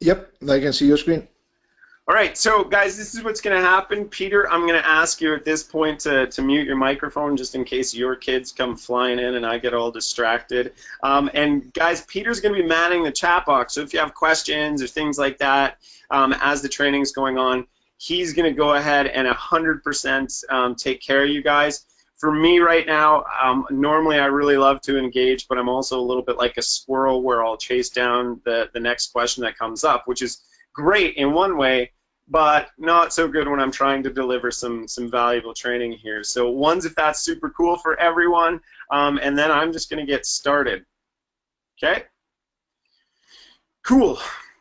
Yep, I can see your screen. All right, so guys, this is what's going to happen. Peter, I'm going to ask you at this point to mute your microphone just in case your kids come flying in and I get all distracted. And guys, Peter's going to be manning the chat box, so if you have questions or things like that as the training is going on, he's going to go ahead and 100% take care of you guys. For me right now, normally I really love to engage, but I'm also a little bit like a squirrel where I'll chase down the next question that comes up, which is great in one way, but not so good when I'm trying to deliver some valuable training here. So ones if that's super cool for everyone, and then I'm just going to get started. Okay? Cool.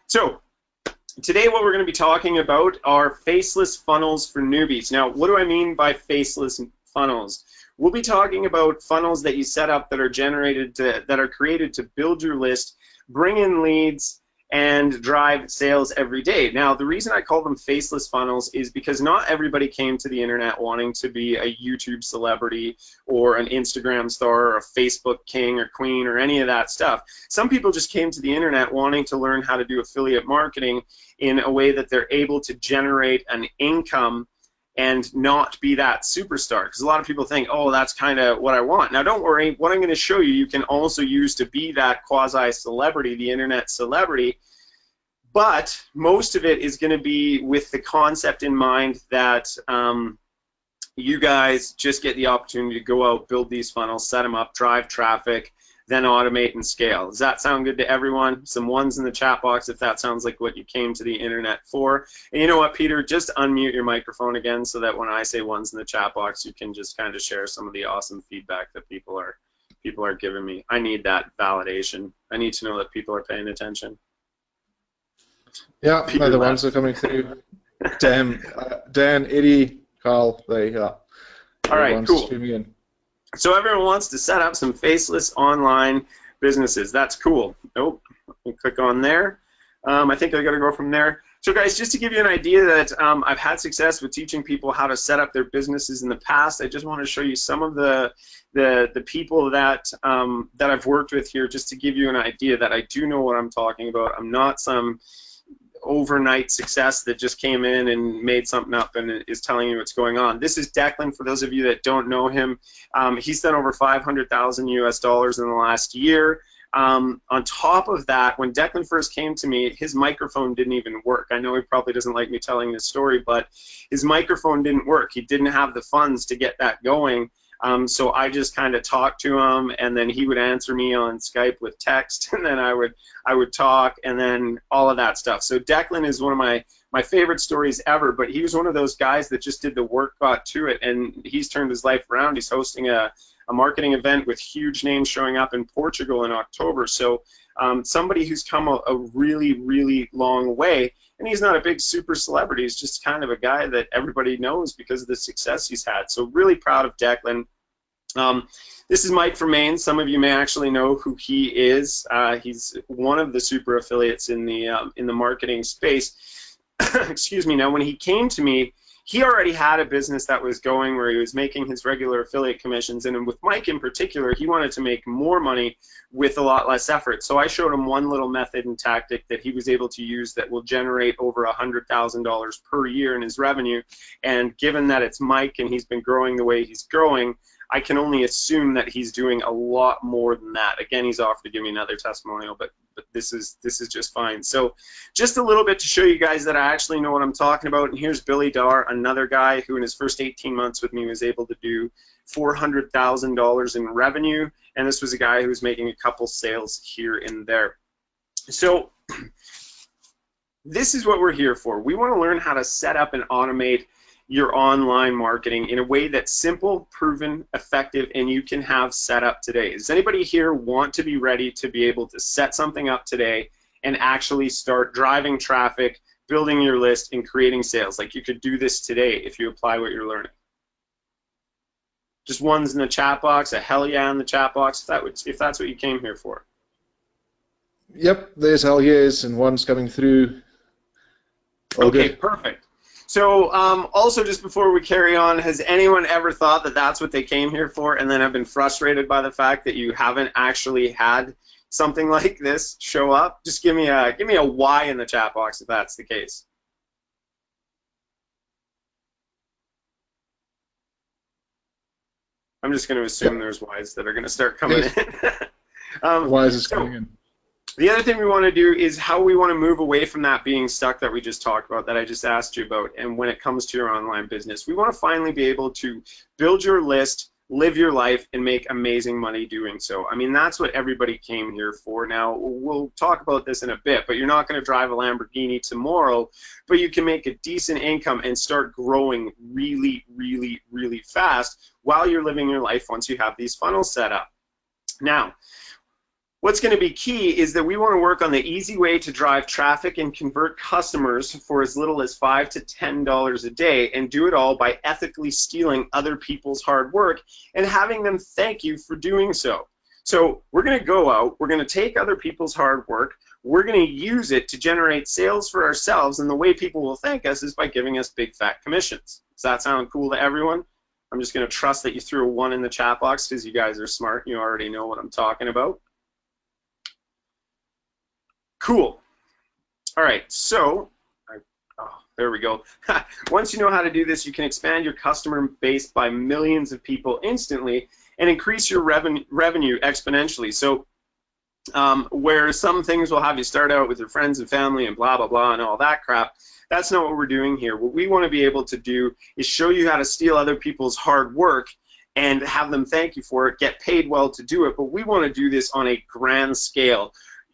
So today what we're going to be talking about are faceless funnels for newbies. Now, what do I mean by faceless funnels? We'll be talking about funnels that you set up that are generated that are created to build your list, bring in leads, and drive sales every day. Now, the reason I call them faceless funnels is because not everybody came to the internet wanting to be a YouTube celebrity or an Instagram star or a Facebook king or queen or any of that stuff. Some people just came to the internet wanting to learn how to do affiliate marketing in a way that they're able to generate an income and not be that superstar, because a lot of people think, oh, that's kind of what I want. Now, don't worry. What I'm going to show you, you can also use to be that quasi-celebrity, the internet celebrity, but most of it is going to be with the concept in mind that you guys just get the opportunity to go out, build these funnels, set them up, drive traffic, then automate and scale. Does that sound good to everyone? Some ones in the chat box if that sounds like what you came to the internet for. And you know what, Peter, just unmute your microphone again so that when I say ones in the chat box, you can just kind of share some of the awesome feedback that people are giving me. I need that validation. I need to know that people are paying attention. Yeah, the ones that are coming through. Dan, Eddie, Carl, they are. All right, cool. So everyone wants to set up some faceless online businesses. That's cool. Nope. Let me click on there. I think I got to go from there. So guys, just to give you an idea that I've had success with teaching people how to set up their businesses in the past, I just want to show you some of the people that that I've worked with here, just to give you an idea that I do know what I'm talking about. I'm not some overnight success that just came in and made something up and is telling you what's going on. This is Declan. For those of you that don't know him, he's done over $500,000 US in the last year. On top of that, when Declan first came to me, his microphone didn't even work. I know he probably doesn't like me telling this story, but his microphone didn't work. He didn't have the funds to get that going. So I just kind of talked to him, and then he would answer me on Skype with text, and then I would talk, and then all of that stuff. So Declan is one of my favorite stories ever, but he was one of those guys that just did the work, got to it, and he's turned his life around. He's hosting a marketing event with huge names showing up in Portugal in October. So somebody who's come a really, really long way. And he's not a big super celebrity. He's just kind of a guy that everybody knows because of the success he's had. So really proud of Declan. This is Mike from Maine. Some of you may actually know who he is. He's one of the super affiliates in the marketing space. Excuse me. Now, when he came to me, he already had a business that was going where he was making his regular affiliate commissions, and with Mike in particular, he wanted to make more money with a lot less effort. So I showed him one little method and tactic that he was able to use that will generate over $100,000 per year in his revenue, and given that it's Mike and he's been growing the way he's growing, I can only assume that he's doing a lot more than that. Again, he's offered to give me another testimonial, but this is just fine. So just a little bit to show you guys that I actually know what I'm talking about. And here's Billy Dar, another guy who in his first 18 months with me was able to do $400,000 in revenue, and this was a guy who was making a couple sales here and there. So this is what we're here for. We want to learn how to set up and automate your online marketing in a way that's simple, proven, effective, and you can have set up today. Does anybody here want to be ready to be able to set something up today and actually start driving traffic, building your list, and creating sales? Like, you could do this today if you apply what you're learning. Just ones in the chat box, a hell yeah in the chat box, if that's what you came here for. Yep, there's hell yes, and one's coming through. Okay, perfect. So also, just before we carry on, has anyone ever thought that that's what they came here for and then have been frustrated by the fact that you haven't actually had something like this show up? Just give me a Y in the chat box if that's the case. I'm just going to assume there's Ys that are going to start coming in. Ys is coming in. The other thing we want to do is how we want to move away from that being stuck that we just talked about, that I just asked you about, and when it comes to your online business. We want to finally be able to build your list, live your life, and make amazing money doing so. I mean, that's what everybody came here for. Now, we'll talk about this in a bit, but you're not going to drive a Lamborghini tomorrow, but you can make a decent income and start growing really, really, really fast while you're living your life once you have these funnels set up. Now, what's going to be key is that we want to work on the easy way to drive traffic and convert customers for as little as $5 to $10 a day, and do it all by ethically stealing other people's hard work and having them thank you for doing so. So we're going to go out, we're going to take other people's hard work, we're going to use it to generate sales for ourselves, and the way people will thank us is by giving us big fat commissions. Does that sound cool to everyone? I'm just going to trust that you threw a 1 in the chat box because you guys are smart. You already know what I'm talking about. Cool. All right, so there we go. Once you know how to do this, you can expand your customer base by millions of people instantly and increase your revenue exponentially. So where some things will have you start out with your friends and family and blah, blah, blah, and all that crap, that's not what we're doing here. What we want to be able to do is show you how to steal other people's hard work and have them thank you for it, get paid well to do it, but we want to do this on a grand scale.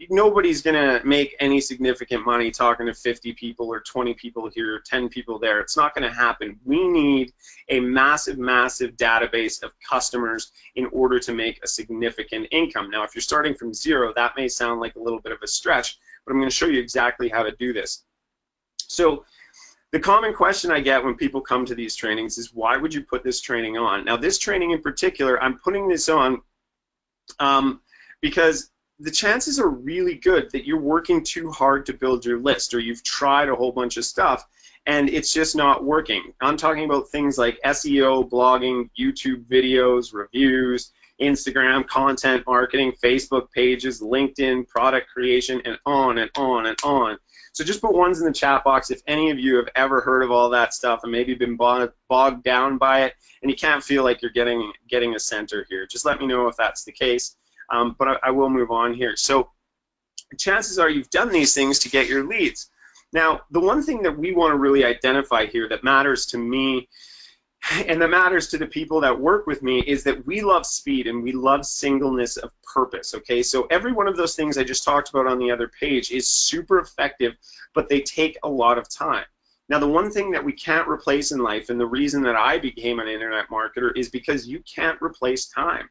Nobody's going to make any significant money talking to 50 people or 20 people here or 10 people there. It's not going to happen. We need a massive, massive database of customers in order to make a significant income. Now, if you're starting from zero, that may sound like a little bit of a stretch, but I'm going to show you exactly how to do this. So the common question I get when people come to these trainings is, why would you put this training on? Now, this training in particular, I'm putting this on because the chances are really good that you're working too hard to build your list, or you've tried a whole bunch of stuff and it's just not working. I'm talking about things like SEO, blogging, YouTube videos, reviews, Instagram, content marketing, Facebook pages, LinkedIn, product creation, and on and on and on. So just put 1s in the chat box if any of you have ever heard of all that stuff and maybe been bogged down by it and you can't feel like you're getting a center here. Just let me know if that's the case. But I will move on here. So chances are you've done these things to get your leads. Now, the one thing that we want to really identify here that matters to me and that matters to the people that work with me is that we love speed and we love singleness of purpose, okay? So every one of those things I just talked about on the other page is super effective, but they take a lot of time. Now, the one thing that we can't replace in life, and the reason that I became an internet marketer, is because you can't replace time.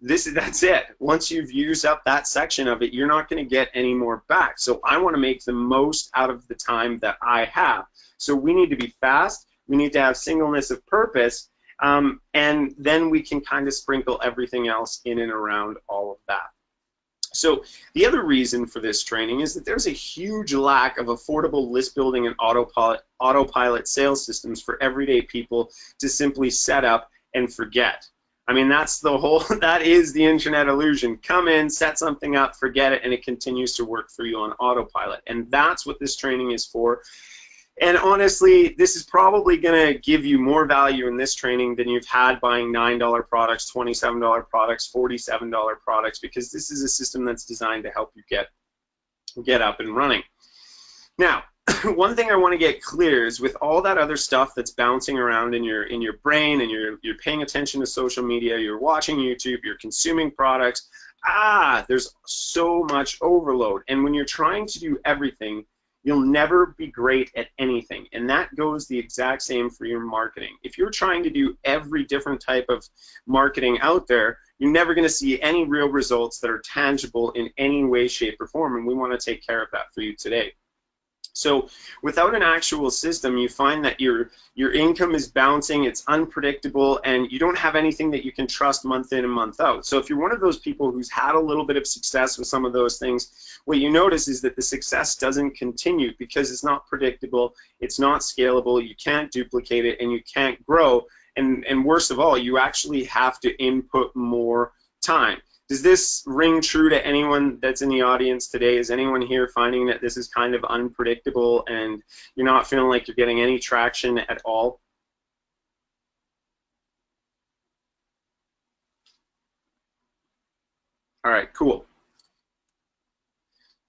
That's it. Once you've used up that section of it, you're not going to get any more back. So I want to make the most out of the time that I have. So we need to be fast. We need to have singleness of purpose. And then we can kind of sprinkle everything else in and around all of that. So the other reason for this training is that there's a huge lack of affordable list building and autopilot sales systems for everyday people to simply set up and forget. I mean, that is the internet illusion. Come in, set something up, forget it, and it continues to work for you on autopilot. And that's what this training is for. And honestly, this is probably going to give you more value in this training than you've had buying $9 products, $27 products, $47 products, because this is a system that's designed to help you get up and running. Now, one thing I want to get clear is with all that other stuff that's bouncing around in your brain, and you're paying attention to social media, you're watching YouTube, you're consuming products, there's so much overload. And when you're trying to do everything, you'll never be great at anything. And that goes the exact same for your marketing. If you're trying to do every different type of marketing out there, you're never going to see any real results that are tangible in any way, shape, or form. And we want to take care of that for you today. So without an actual system, you find that your income is bouncing, it's unpredictable, and you don't have anything that you can trust month in and month out. So if you're one of those people who's had a little bit of success with some of those things, what you notice is that the success doesn't continue because it's not predictable, it's not scalable, you can't duplicate it, and you can't grow. And worst of all, you actually have to input more time. Does this ring true to anyone that's in the audience today? Is anyone here finding that this is kind of unpredictable and you're not feeling like you're getting any traction at all? All right, cool.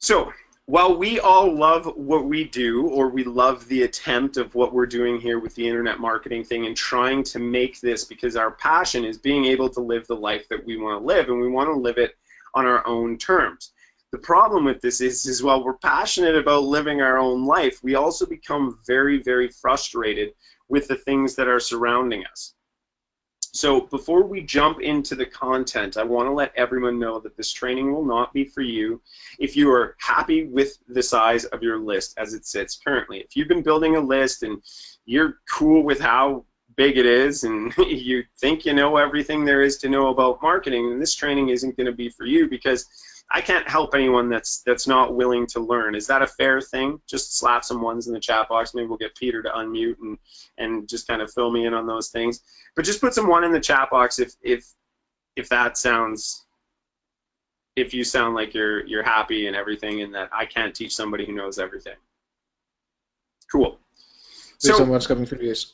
So while we all love what we do, or we love the attempt of what we're doing here with the internet marketing thing and trying to make this, because our passion is being able to live the life that we want to live, and we want to live it on our own terms. The problem with this is while we're passionate about living our own life, we also become very, very frustrated with the things that are surrounding us. So before we jump into the content, I want to let everyone know that this training will not be for you if you are happy with the size of your list as it sits currently. If you've been building a list and you're cool with how big it is and you think you know everything there is to know about marketing, then this training isn't going to be for you, because I can't help anyone that's not willing to learn. Is that a fair thing? Just slap some ones in the chat box. Maybe we'll get Peter to unmute and just kind of fill me in on those things. But just put some one in the chat box if that sounds, if you sound like you're happy and everything, and that I can't teach somebody who knows everything. Cool. There's someone's coming through this.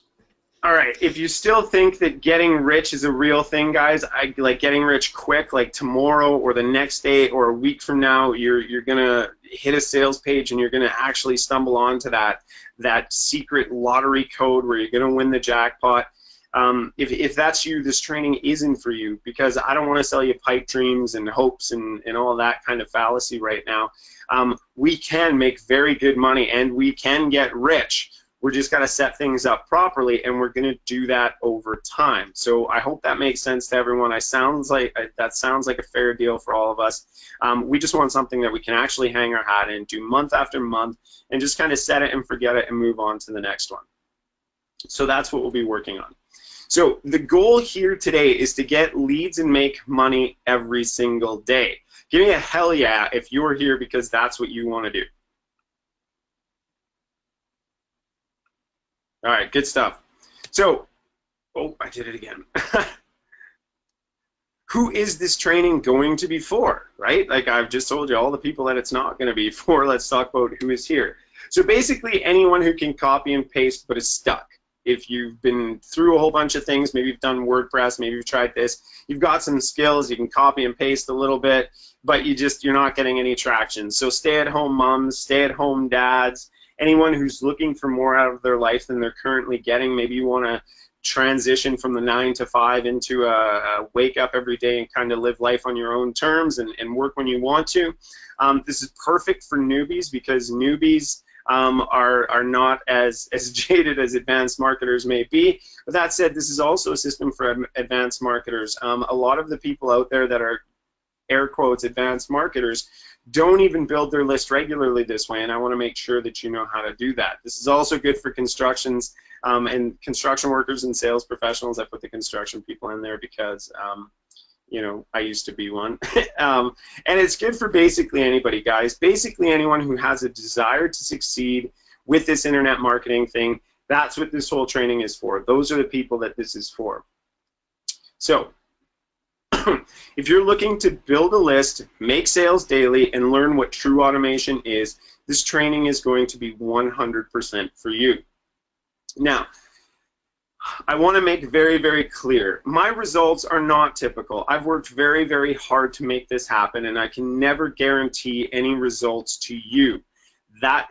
All right, if you still think that getting rich is a real thing, guys, like getting rich quick, like tomorrow or the next day or a week from now, you're gonna hit a sales page and you're gonna actually stumble onto that secret lottery code where you're gonna win the jackpot. If that's you, this training isn't for you, because I don't want to sell you pipe dreams and hopes and all that kind of fallacy right now. We can make very good money and we can get rich. We're just got to set things up properly, and we're going to do that over time. So I hope that makes sense to everyone. That sounds like a fair deal for all of us. We just want something that we can actually hang our hat in, do month after month, and just kind of set it and forget it and move on to the next one. So that's what we'll be working on. So the goal here today is to get leads and make money every single day. Give me a hell yeah if you're here because that's what you want to do. All right, good stuff. So, oh, I did it again. Who is this training going to be for, right? Like I've just told you all the people that it's not going to be for. Let's talk about who is here. So basically anyone who can copy and paste but is stuck. If you've been through a whole bunch of things, maybe you've done WordPress, maybe you've tried this, you've got some skills, you can copy and paste a little bit, but you're not getting any traction. So stay-at-home moms, stay-at-home dads, anyone who's looking for more out of their life than they're currently getting. Maybe you want to transition from the 9 to 5 into a wake up every day and kind of live life on your own terms and work when you want to. This is perfect for newbies, because newbies are not as jaded as advanced marketers may be. But that said, this is also a system for advanced marketers. A lot of the people out there that are air quotes advanced marketers don't even build their list regularly this way, and I want to make sure that you know how to do that. This is also good for constructions and construction workers and sales professionals. I put the construction people in there because you know, I used to be one. And it's good for basically anybody, guys. Basically anyone who has a desire to succeed with this internet marketing thing. That's what this whole training is for. Those are the people that this is for. So if you're looking to build a list, make sales daily, and learn what true automation is, this training is going to be 100% for you. Now, I want to make very, very clear, my results are not typical. I've worked very, very hard to make this happen, and I can never guarantee any results to you. That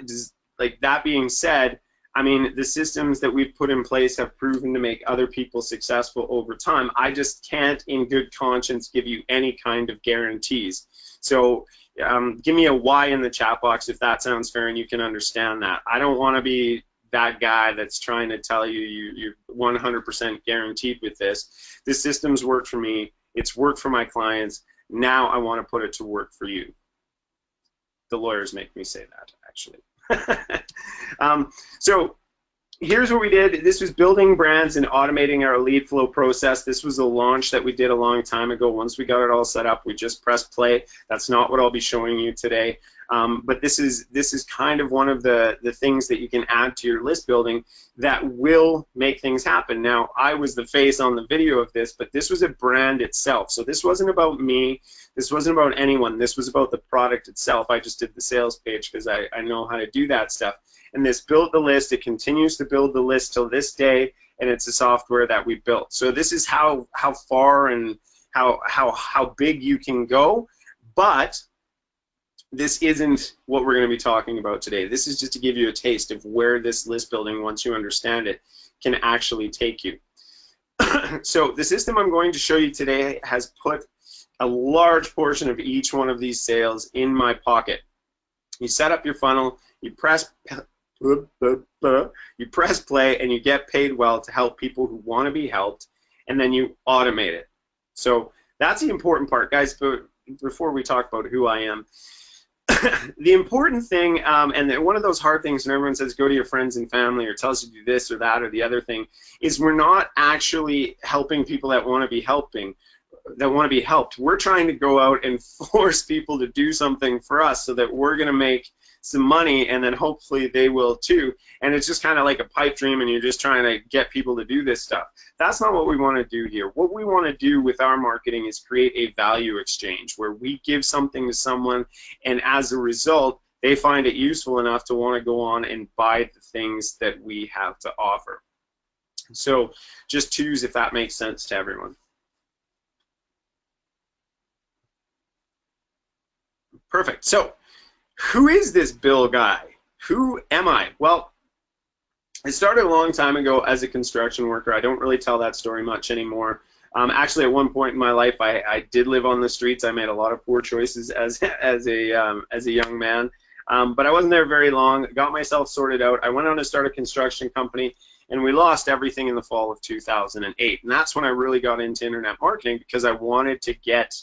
being said, I mean, the systems that we've put in place have proven to make other people successful over time. I just can't, in good conscience, give you any kind of guarantees. So give me a Y in the chat box if that sounds fair and you can understand that. I don't want to be that guy that's trying to tell you you're 100% guaranteed with this. This system's worked for me. It's worked for my clients. Now I want to put it to work for you. The lawyers make me say that, actually. So here's what we did. This was building brands and automating our lead flow process. This was a launch that we did a long time ago. Once we got it all set up, we just pressed play. That's not what I'll be showing you today. But this is kind of one of the things that you can add to your list building that will make things happen. Now, I was the face on the video of this, but this was a brand itself. So this wasn't about me. This wasn't about anyone. This was about the product itself. I just did the sales page because I know how to do that stuff. And this built the list. It continues to build the list till this day, and it's a software that we built. So this is how far and how big you can go, but this isn't what we're going to be talking about today. This is just to give you a taste of where this list building, once you understand it, can actually take you. So the system I'm going to show you today has put a large portion of each one of these sales in my pocket. You set up your funnel, you press play, and you get paid well to help people who want to be helped, and then you automate it. So that's the important part, guys. But before we talk about who I am, the important thing, and one of those hard things when everyone says go to your friends and family or tells you to do this or that or the other thing, is we're not actually helping people that want to be helped. We're trying to go out and force people to do something for us so that we're going to make some money, and then hopefully they will too. And it's just kind of like a pipe dream, and you're just trying to get people to do this stuff. That's not what we want to do here. What we want to do with our marketing is create a value exchange where we give something to someone, and as a result, they find it useful enough to want to go on and buy the things that we have to offer. So just choose if that makes sense to everyone. Perfect. So who is this Bill guy? Who am I? Well, I started a long time ago as a construction worker. I don't really tell that story much anymore. Actually, at one point in my life, I did live on the streets. I made a lot of poor choices as a young man, but I wasn't there very long. Got myself sorted out. I went on to start a construction company, and we lost everything in the fall of 2008. And that's when I really got into internet marketing, because I wanted to get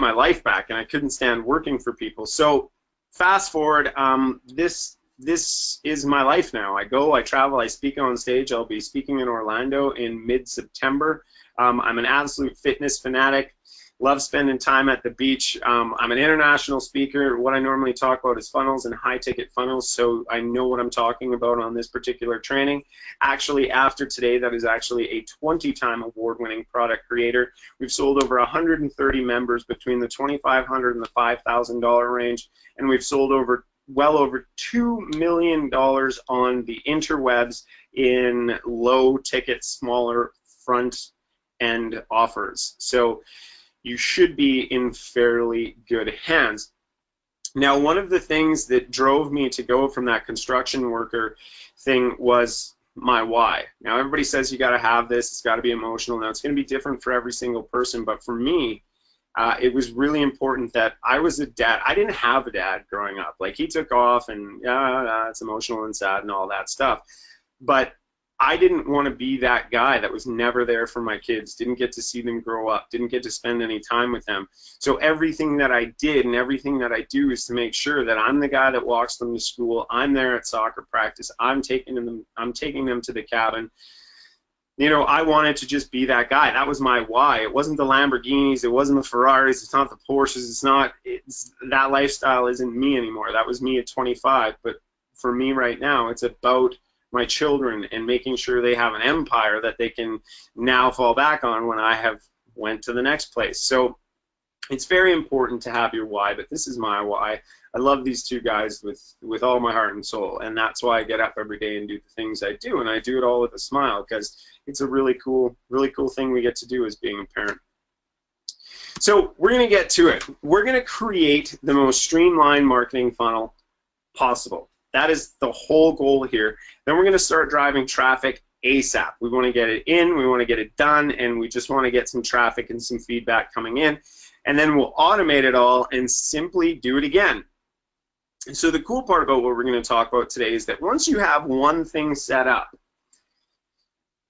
my life back, and I couldn't stand working for people. So fast forward, this is my life now. I go, I travel, I speak on stage. I'll be speaking in Orlando in mid-September. I'm an absolute fitness fanatic. Love spending time at the beach. I'm an international speaker. What I normally talk about is funnels and high-ticket funnels, so I know what I'm talking about on this particular training. Actually, after today, that is actually a 20-time award-winning product creator. We've sold over 130 members between the $2,500 and the $5,000 range, and we've sold well over $2 million on the interwebs in low-ticket, smaller front-end offers. So you should be in fairly good hands. Now, one of the things that drove me to go from that construction worker thing was my why. Now, everybody says you got to have this, it's got to be emotional. Now, it's going to be different for every single person, but for me, it was really important that I was a dad. I didn't have a dad growing up. Like, he took off, and it's emotional and sad and all that stuff. But I didn't want to be that guy that was never there for my kids, didn't get to see them grow up, didn't get to spend any time with them. So everything that I did and everything that I do is to make sure that I'm the guy that walks them to school, I'm there at soccer practice, I'm taking them to the cabin. You know, I wanted to just be that guy. That was my why. It wasn't the Lamborghinis, it wasn't the Ferraris, it's not the Porsches, that lifestyle isn't me anymore. That was me at 25, but for me right now, it's about my children and making sure they have an empire that they can now fall back on when I have went to the next place. So it's very important to have your why, but this is my why. I love these two guys with all my heart and soul, and that's why I get up every day and do the things I do, and I do it all with a smile, because it's a really cool thing we get to do as being a parent. So we're going to get to it. We're going to create the most streamlined marketing funnel possible. That is the whole goal here. Then we're going to start driving traffic ASAP. We want to get it in, we want to get it done, and we just want to get some traffic and some feedback coming in. And then we'll automate it all and simply do it again. And so the cool part about what we're going to talk about today is that once you have one thing set up,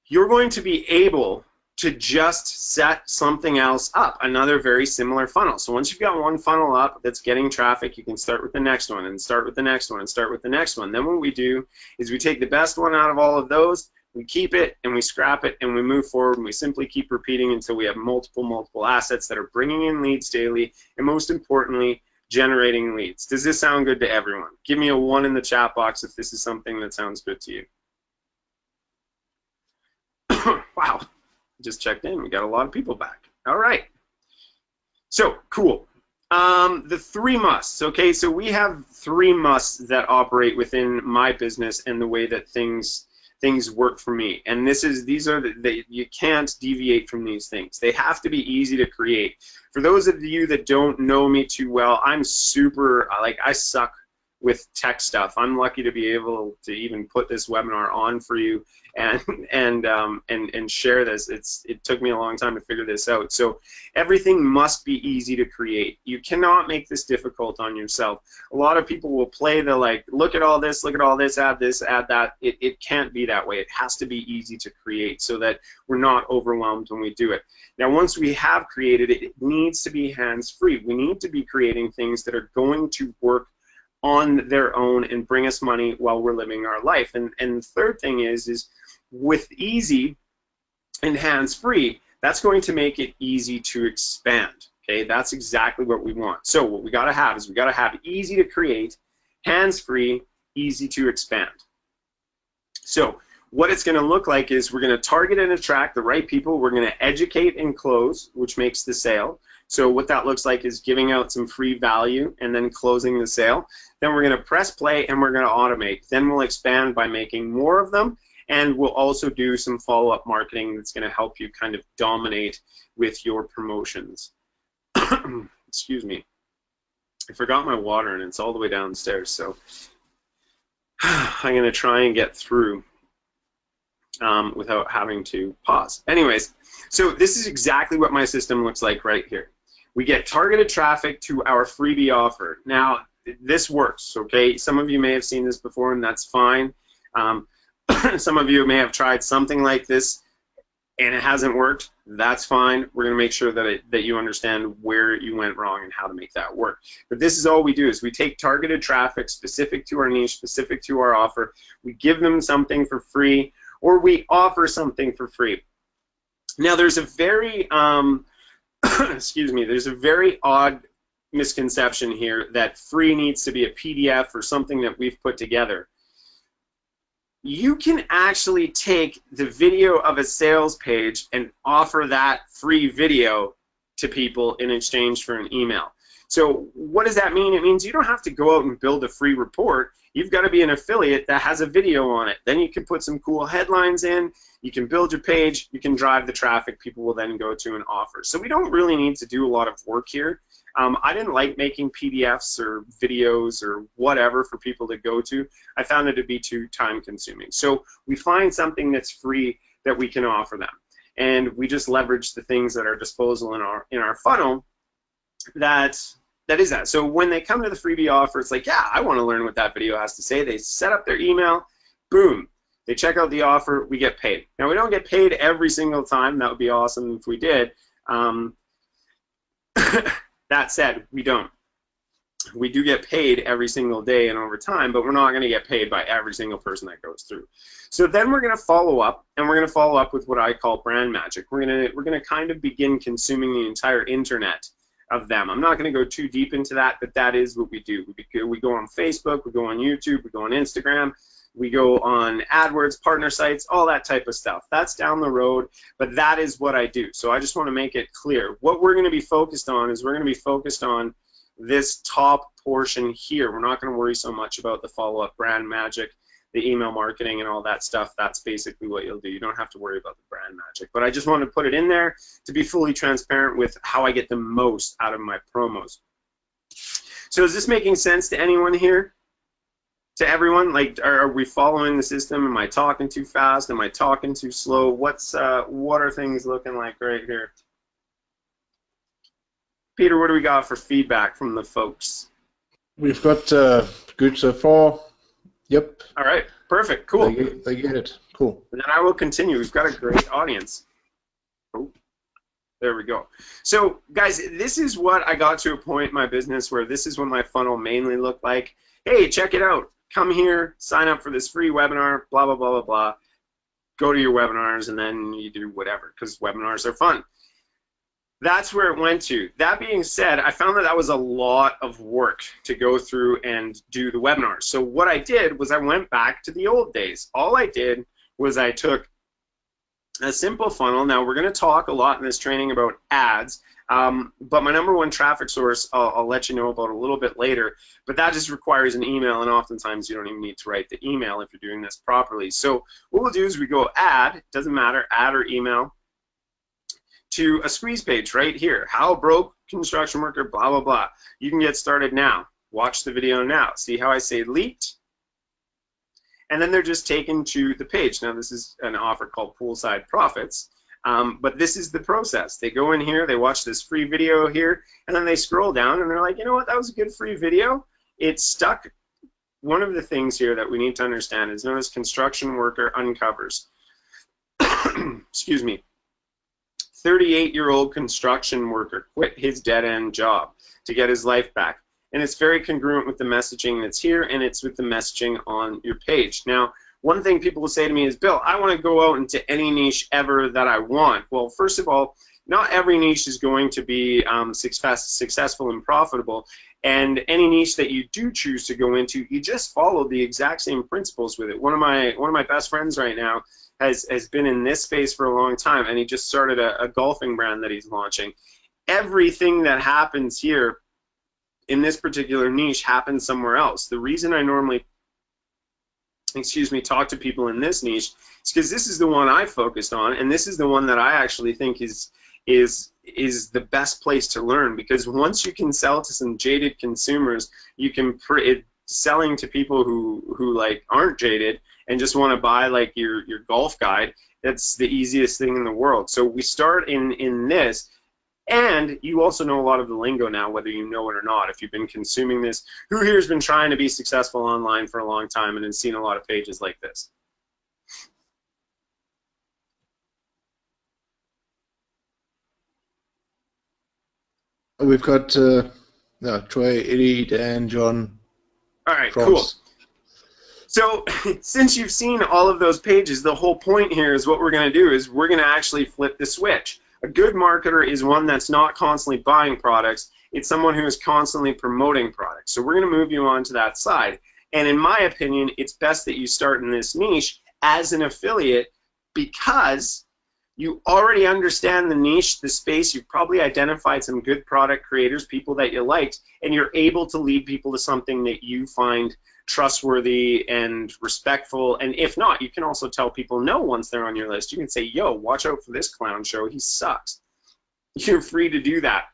you're going to be able to just set something else up, another very similar funnel. So once you've got one funnel up that's getting traffic, you can start with the next one and start with the next one and start with the next one. Then what we do is we take the best one out of all of those, we keep it and we scrap it and we move forward, and we simply keep repeating until we have multiple assets that are bringing in leads daily, and most importantly, generating leads. Does this sound good to everyone? Give me a 1 in the chat box if this is something that sounds good to you. Wow, just checked in. We got a lot of people back. All right. So, cool. The 3 musts, okay? So we have 3 musts that operate within my business and the way that things work for me. And these are you can't deviate from these things. They have to be easy to create. For those of you that don't know me too well, I'm super, I suck with tech stuff. I'm lucky to be able to even put this webinar on for you and share this. It took me a long time to figure this out. So everything must be easy to create. You cannot make this difficult on yourself. A lot of people will play the look at all this, add this, add that. It can't be that way. It has to be easy to create so that we're not overwhelmed when we do it. Now, once we have created it, it needs to be hands-free. We need to be creating things that are going to work on their own and bring us money while we're living our life. And the third thing is with easy and hands-free, that's going to make it easy to expand. Okay, that's exactly what we want. So what we got to have is we got to have easy to create, hands-free, easy to expand. So what it's going to look like is we're going to target and attract the right people. We're going to educate and close, which makes the sale. So what that looks like is giving out some free value and then closing the sale. Then we're going to press play and we're going to automate. Then we'll expand by making more of them, and we'll also do some follow-up marketing that's going to help you kind of dominate with your promotions. Excuse me. I forgot my water and it's all the way downstairs, so I'm going to try and get through without having to pause. Anyways, so this is exactly what my system looks like right here. We get targeted traffic to our freebie offer. Now, this works, okay? Some of you may have seen this before, and that's fine. Some of you may have tried something like this, and it hasn't worked. That's fine. We're going to make sure that you understand where you went wrong and how to make that work. But this is all we do is we take targeted traffic specific to our niche, specific to our offer. We give them something for free, or we offer something for free. Now, there's a very excuse me, there's a very odd misconception here that free needs to be a PDF or something that we've put together. You can actually take the video of a sales page and offer that free video to people in exchange for an email. So what does that mean? It means you don't have to go out and build a free report. You've got to be an affiliate that has a video on it. Then you can put some cool headlines in, you can build your page, you can drive the traffic, people will then go to an offer. So we don't really need to do a lot of work here. I didn't like making PDFs or videos or whatever for people to go to. I found it to be too time consuming. So we find something that's free that we can offer them. And we just leverage the things at our disposal in our funnel that is that. So when they come to the freebie offer, it's like, yeah, I want to learn what that video has to say. They set up their email, boom. They check out the offer, we get paid. Now, we don't get paid every single time. That would be awesome if we did. That said, we don't. We do get paid every single day and over time, but we're not going to get paid by every single person that goes through. So then we're going to follow up, and we're going to follow up with what I call brand magic. We're going to kind of begin consuming the entire internet of them. I'm not going to go too deep into that, but that is what we do. We go on Facebook, we go on YouTube, we go on Instagram, we go on AdWords, partner sites, all that type of stuff. That's down the road, but that is what I do. So I just want to make it clear. What we're going to be focused on is we're going to be focused on this top portion here. We're not going to worry so much about the follow-up brand magic, the email marketing, and all that stuff. That's basically what you'll do. You don't have to worry about the brand magic. But I just want to put it in there to be fully transparent with how I get the most out of my promos. So is this making sense to anyone here? To everyone? Like, are we following the system? Am I talking too fast? Am I talking too slow? What are things looking like right here? Peter, what do we got for feedback from the folks? We've got good so far. Yep. All right. Perfect. Cool. They get it. Cool. And then I will continue. We've got a great audience. Oh, there we go. So, guys, this is what I got to a point in my business where this is what my funnel mainly looked like. Hey, check it out. Come here, sign up for this free webinar, blah, blah, blah, blah, blah. Go to your webinars, and then you do whatever, because webinars are fun. that's where it went to. That being said, I found that that was a lot of work to go through and do the webinars. So what I did was I went back to the old days. All I did was I took a simple funnel. Now, we're going to talk a lot in this training about ads, but my number one traffic source, I'll let you know about a little bit later, but that just requires an email, and oftentimes you don't even need to write the email if you're doing this properly. So what we'll do is we go ad, doesn't matter, ad or email, to a squeeze page right here. How broke construction worker, blah, blah, blah. You can get started now. Watch the video now. See how I say leaked? And then they're just taken to the page. Now, this is an offer called Poolside Profits, but this is the process. They go in here, they watch this free video here, and then they scroll down, and they're like, you know what, that was a good free video. It stuck. One of the things here that we need to understand is known as construction worker uncovers. Excuse me. 38-year-old construction worker quit his dead-end job to get his life back. And it's very congruent with the messaging that's here, and it's with the messaging on your page. Now, one thing people will say to me is, Bill, I want to go out into any niche ever that I want. Well, first of all, not every niche is going to be successful and profitable, and any niche that you do choose to go into, you just follow the exact same principles with it. One of my best friends right now has been in this space for a long time, and he just started a golfing brand that he's launching. Everything that happens here in this particular niche happens somewhere else. The reason I normally, talk to people in this niche is because this is the one I focused on, and this is the one that I actually think is the best place to learn, because once you can sell to some jaded consumers, you can selling to people who like aren't jaded and just want to buy like your golf guide. That's the easiest thing in the world. So we start in this, and you also know a lot of the lingo now, whether you know it or not. If you've been consuming this, who here has been trying to be successful online for a long time and has seen a lot of pages like this? We've got Troy, Eddie, Dan, John. All right, Cross. cool. So since you've seen all of those pages, the whole point here is what we're going to do is we're going to actually flip the switch. A good marketer is one that's not constantly buying products. It's someone who is constantly promoting products. So we're going to move you on to that side. And in my opinion, it's best that you start in this niche as an affiliate, because you already understand the niche, the space. You've probably identified some good product creators, people that you liked, and you're able to lead people to something that you find trustworthy and respectful. And if not, you can also tell people no once they're on your list. You can say, yo, watch out for this clown show, he sucks. You're free to do that.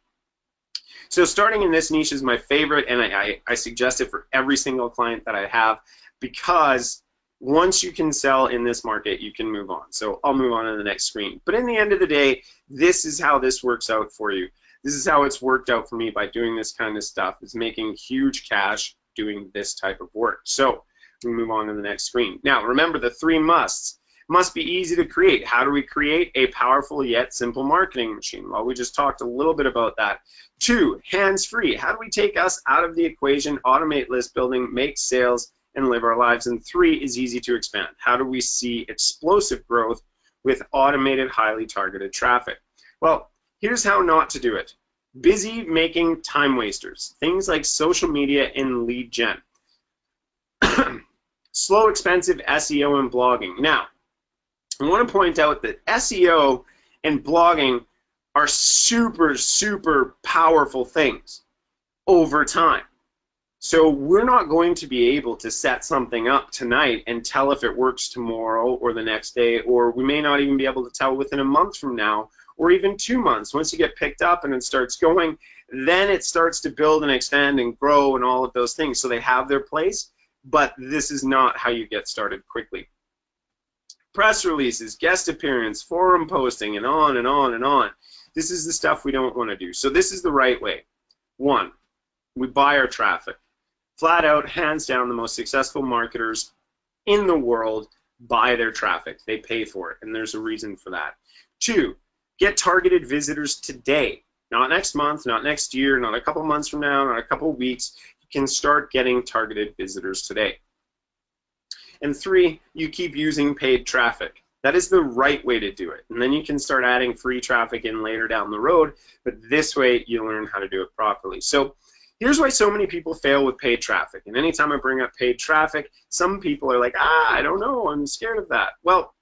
So starting in this niche is my favorite, and I suggest it for every single client that I have, because once you can sell in this market, you can move on. So I'll move on to the next screen. But in the end of the day, this is how this works out for you. This is how it's worked out for me by doing this kind of stuff, is making huge cash doing this type of work. So we move on to the next screen. Now, remember the three musts. Must be easy to create. How do we create a powerful yet simple marketing machine? Well, we just talked a little bit about that. 2, hands-free. How do we take us out of the equation, automate list building, make sales, and live our lives? And 3 is easy to expand. How do we see explosive growth with automated, highly targeted traffic? Well, here's how not to do it. Busy making time wasters, things like social media and lead gen. Slow, expensive SEO and blogging. Now, I want to point out that SEO and blogging are super, super powerful things over time. So we're not going to be able to set something up tonight and tell if it works tomorrow or the next day, or we may not even be able to tell within a month from now, or even 2 months. Once you get picked up and it starts going, then it starts to build and expand and grow and all of those things. So they have their place, but this is not how you get started quickly. Press releases, guest appearance, forum posting, and on and on and on. This is the stuff we don't want to do. So this is the right way. 1, we buy our traffic. Flat out, hands down, the most successful marketers in the world buy their traffic. They pay for it, and there's a reason for that. 2, get targeted visitors today, not next month, not next year, not a couple months from now, not a couple weeks. You can start getting targeted visitors today. And 3, you keep using paid traffic. That is the right way to do it. And then you can start adding free traffic in later down the road, but this way you learn how to do it properly. So here's why so many people fail with paid traffic. And anytime I bring up paid traffic, some people are like, I don't know, I'm scared of that. Well,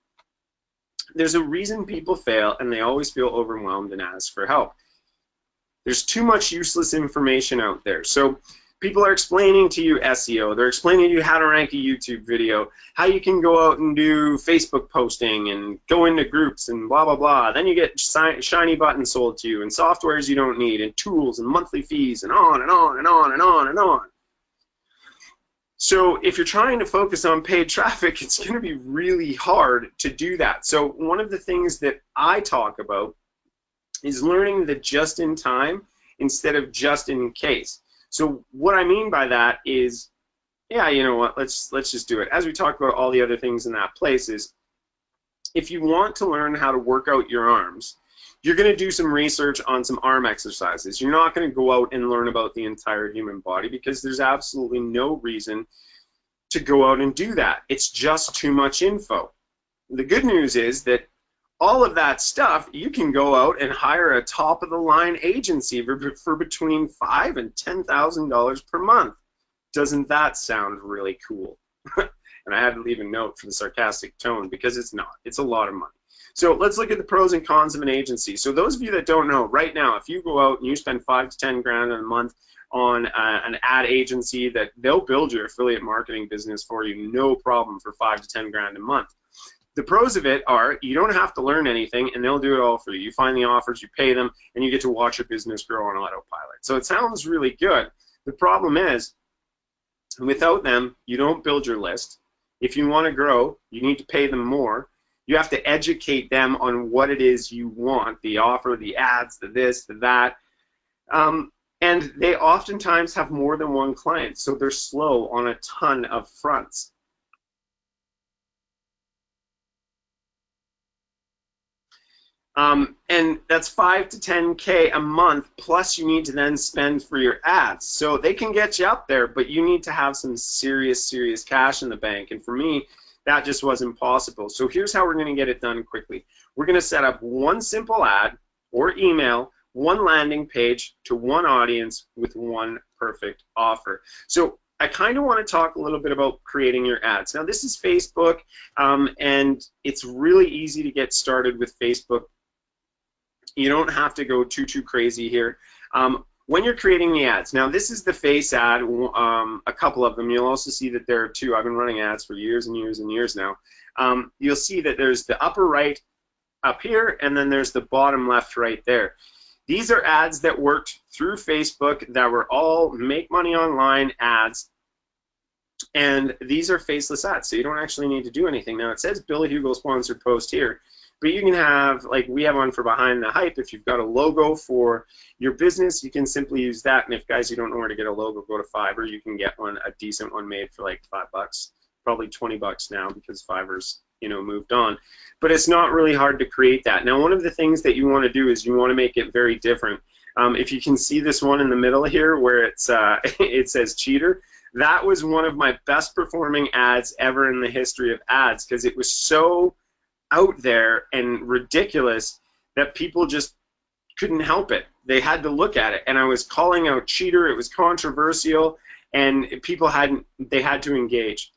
there's a reason people fail, and they always feel overwhelmed and ask for help. There's too much useless information out there. So people are explaining to you SEO. They're explaining to you how to rank a YouTube video, how you can go out and do Facebook posting and go into groups and blah, blah, blah. Then you get shiny buttons sold to you and softwares you don't need and tools and monthly fees and on and on and on and on and on. So if you're trying to focus on paid traffic, it's going to be really hard to do that. So one of the things that I talk about is learning the just in time instead of just in case. So what I mean by that is, yeah, you know what, let's just do it. As we talk about all the other things in that place is, if you want to learn how to work out your arms, you're going to do some research on some arm exercises. You're not going to go out and learn about the entire human body because there's absolutely no reason to go out and do that. It's just too much info. The good news is that all of that stuff, you can go out and hire a top-of-the-line agency for between $5,000 and $10,000 per month. Doesn't that sound really cool? And I had to leave a note for the sarcastic tone because it's not. It's a lot of money. So let's look at the pros and cons of an agency. So those of you that don't know, right now, if you go out and you spend $5,000 to $10,000 a month on an ad agency, that they'll build your affiliate marketing business for you, no problem, for $5,000 to $10,000 a month. The pros of it are you don't have to learn anything, and they'll do it all for you. You find the offers, you pay them, and you get to watch your business grow on autopilot. So it sounds really good. The problem is, without them, you don't build your list. If you want to grow, you need to pay them more. You have to educate them on what it is you want, the offer, the ads, the this, the that. And they oftentimes have more than one client, so they're slow on a ton of fronts. And that's $5,000 to $10,000 a month, plus you need to then spend for your ads. So they can get you up there, but you need to have some serious cash in the bank. And for me, that just wasn't possible. So here's how we're going to get it done quickly. We're going to set up one simple ad or email, one landing page to one audience with one perfect offer. So I kind of want to talk a little bit about creating your ads. Now this is Facebook, and it's really easy to get started with Facebook. You don't have to go too crazy here. When you're creating the ads, now this is the face ad, a couple of them. You'll also see that there are two. I've been running ads for years and years and years now. You'll see that there's the upper right up here, and then there's the bottom left right there. These are ads that worked through Facebook that were all make money online ads, and these are faceless ads, so you don't actually need to do anything. Now it says Billy Hugo sponsored post here, but you can have, like we have one for Behind the Hype. If you've got a logo for your business, you can simply use that. And if guys, you don't know where to get a logo, go to Fiverr. You can get one, a decent one made for like $5, probably $20 now because Fiverr's, you know, moved on. But it's not really hard to create that. Now, one of the things that you want to do is you want to make it very different. If you can see this one in the middle here where it's it says cheater, that was one of my best performing ads ever in the history of ads because it was so out there and ridiculous that people just couldn't help it. They had to look at it, and I was calling out cheater. It was controversial, and people had to engage.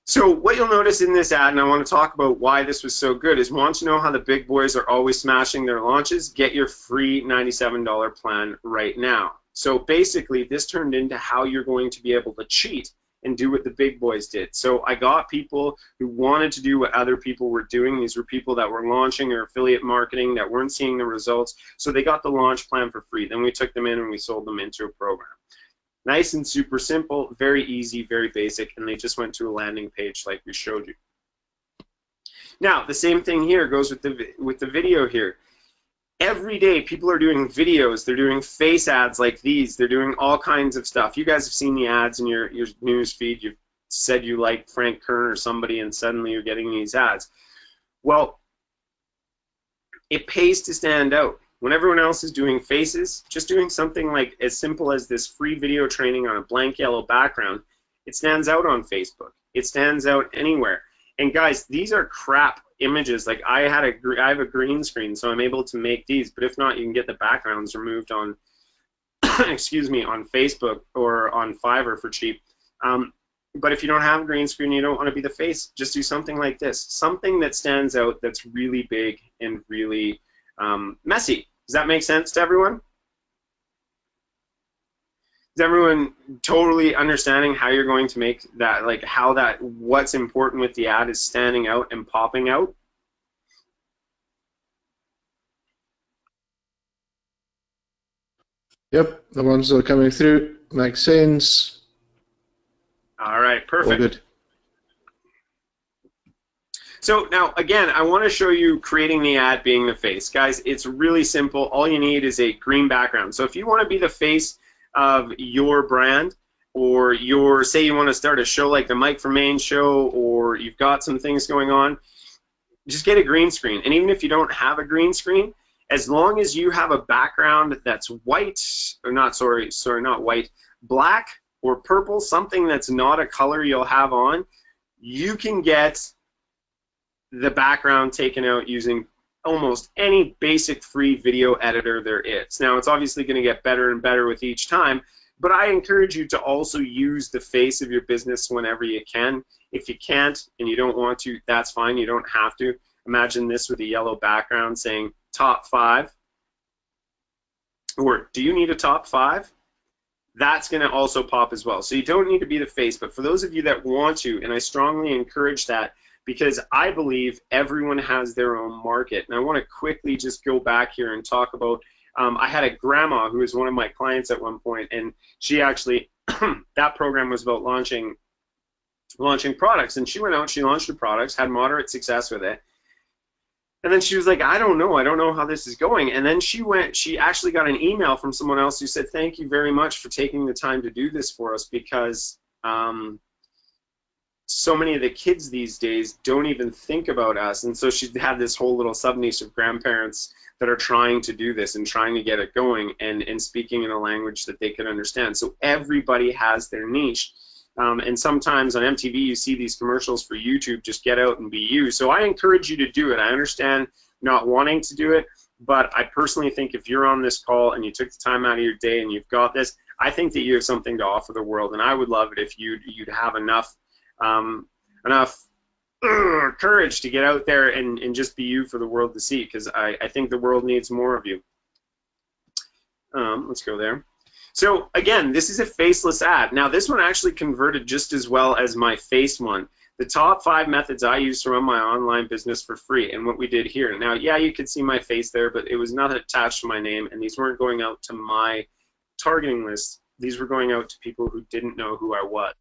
So what you'll notice in this ad, and I want to talk about why this was so good, is want to know how the big boys are always smashing their launches? Get your free $97 plan right now. So basically, this turned into how you're going to be able to cheat and do what the big boys did. So I got people who wanted to do what other people were doing. These were people that were launching or affiliate marketing that weren't seeing the results. So they got the launch plan for free. Then we took them in and we sold them into a program. Nice and super simple, very easy, very basic, and they just went to a landing page like we showed you. Now, the same thing here goes with the video here. Every day, people are doing videos. They're doing face ads like these. They're doing all kinds of stuff. You guys have seen the ads in your news feed. You've said you like Frank Kern or somebody, and suddenly you're getting these ads. Well, it pays to stand out. When everyone else is doing faces, just doing something like as simple as this free video training on a blank yellow background It stands out on Facebook. It stands out anywhere. And guys, these are crap images. Like I have a green screen, so I'm able to make these. But if not, you can get the backgrounds removed on, excuse me, on Facebook or on Fiverr for cheap. But if you don't have a green screen, you don't want to be the face, just do something like this. Something that stands out that's really big and really messy. Does that make sense to everyone? Is everyone totally understanding how you're going to make that, like how that, what's important with the ad is standing out and popping out? Yep, the ones that are coming through make sense. All right, perfect. All good. So now, again, I want to show you creating the ad being the face. Guys, it's really simple. All you need is a green background. So if you want to be the face of your brand, or say you want to start a show like the Mike from Maine show, or you've got some things going on, just get a green screen. And even if you don't have a green screen, as long as you have a background that's white, or not white, black or purple, something that's not a color you'll have on, you can get the background taken out using almost any basic free video editor there is. Now, it's obviously going to get better and better with each time, but I encourage you to also use the face of your business whenever you can. If you can't and you don't want to, that's fine. You don't have to. Imagine this with a yellow background saying top 5. Or do you need a top 5? That's going to also pop as well. So you don't need to be the face, but for those of you that want to, and I strongly encourage that, because I believe everyone has their own market. And I want to quickly just go back here and talk about, I had a grandma who was one of my clients at one point, and she actually, that program was about launching products, and she went out, she launched her products, had moderate success with it, and then she was like, I don't know how this is going. And then she actually got an email from someone else who said, thank you very much for taking the time to do this for us, because so many of the kids these days don't even think about us. And so she had this whole little sub-niche of grandparents that are trying to do this and trying to get it going and speaking in a language that they can understand. So everybody has their niche. And sometimes on MTV you see these commercials for YouTube, just get out and be you. So I encourage you to do it. I understand not wanting to do it, but I personally think if you're on this call and you took the time out of your day and you've got this, I think that you have something to offer the world. And I would love it if you'd have enough courage to get out there and just be you for the world to see, because I think the world needs more of you. Let's go there. So again, this is a faceless ad. Now this one actually converted just as well as my face one. The top 5 methods I use to run my online business for free, and what we did here. Now, yeah, you could see my face there, but it was not attached to my name, and these weren't going out to my targeting list. These were going out to people who didn't know who I was.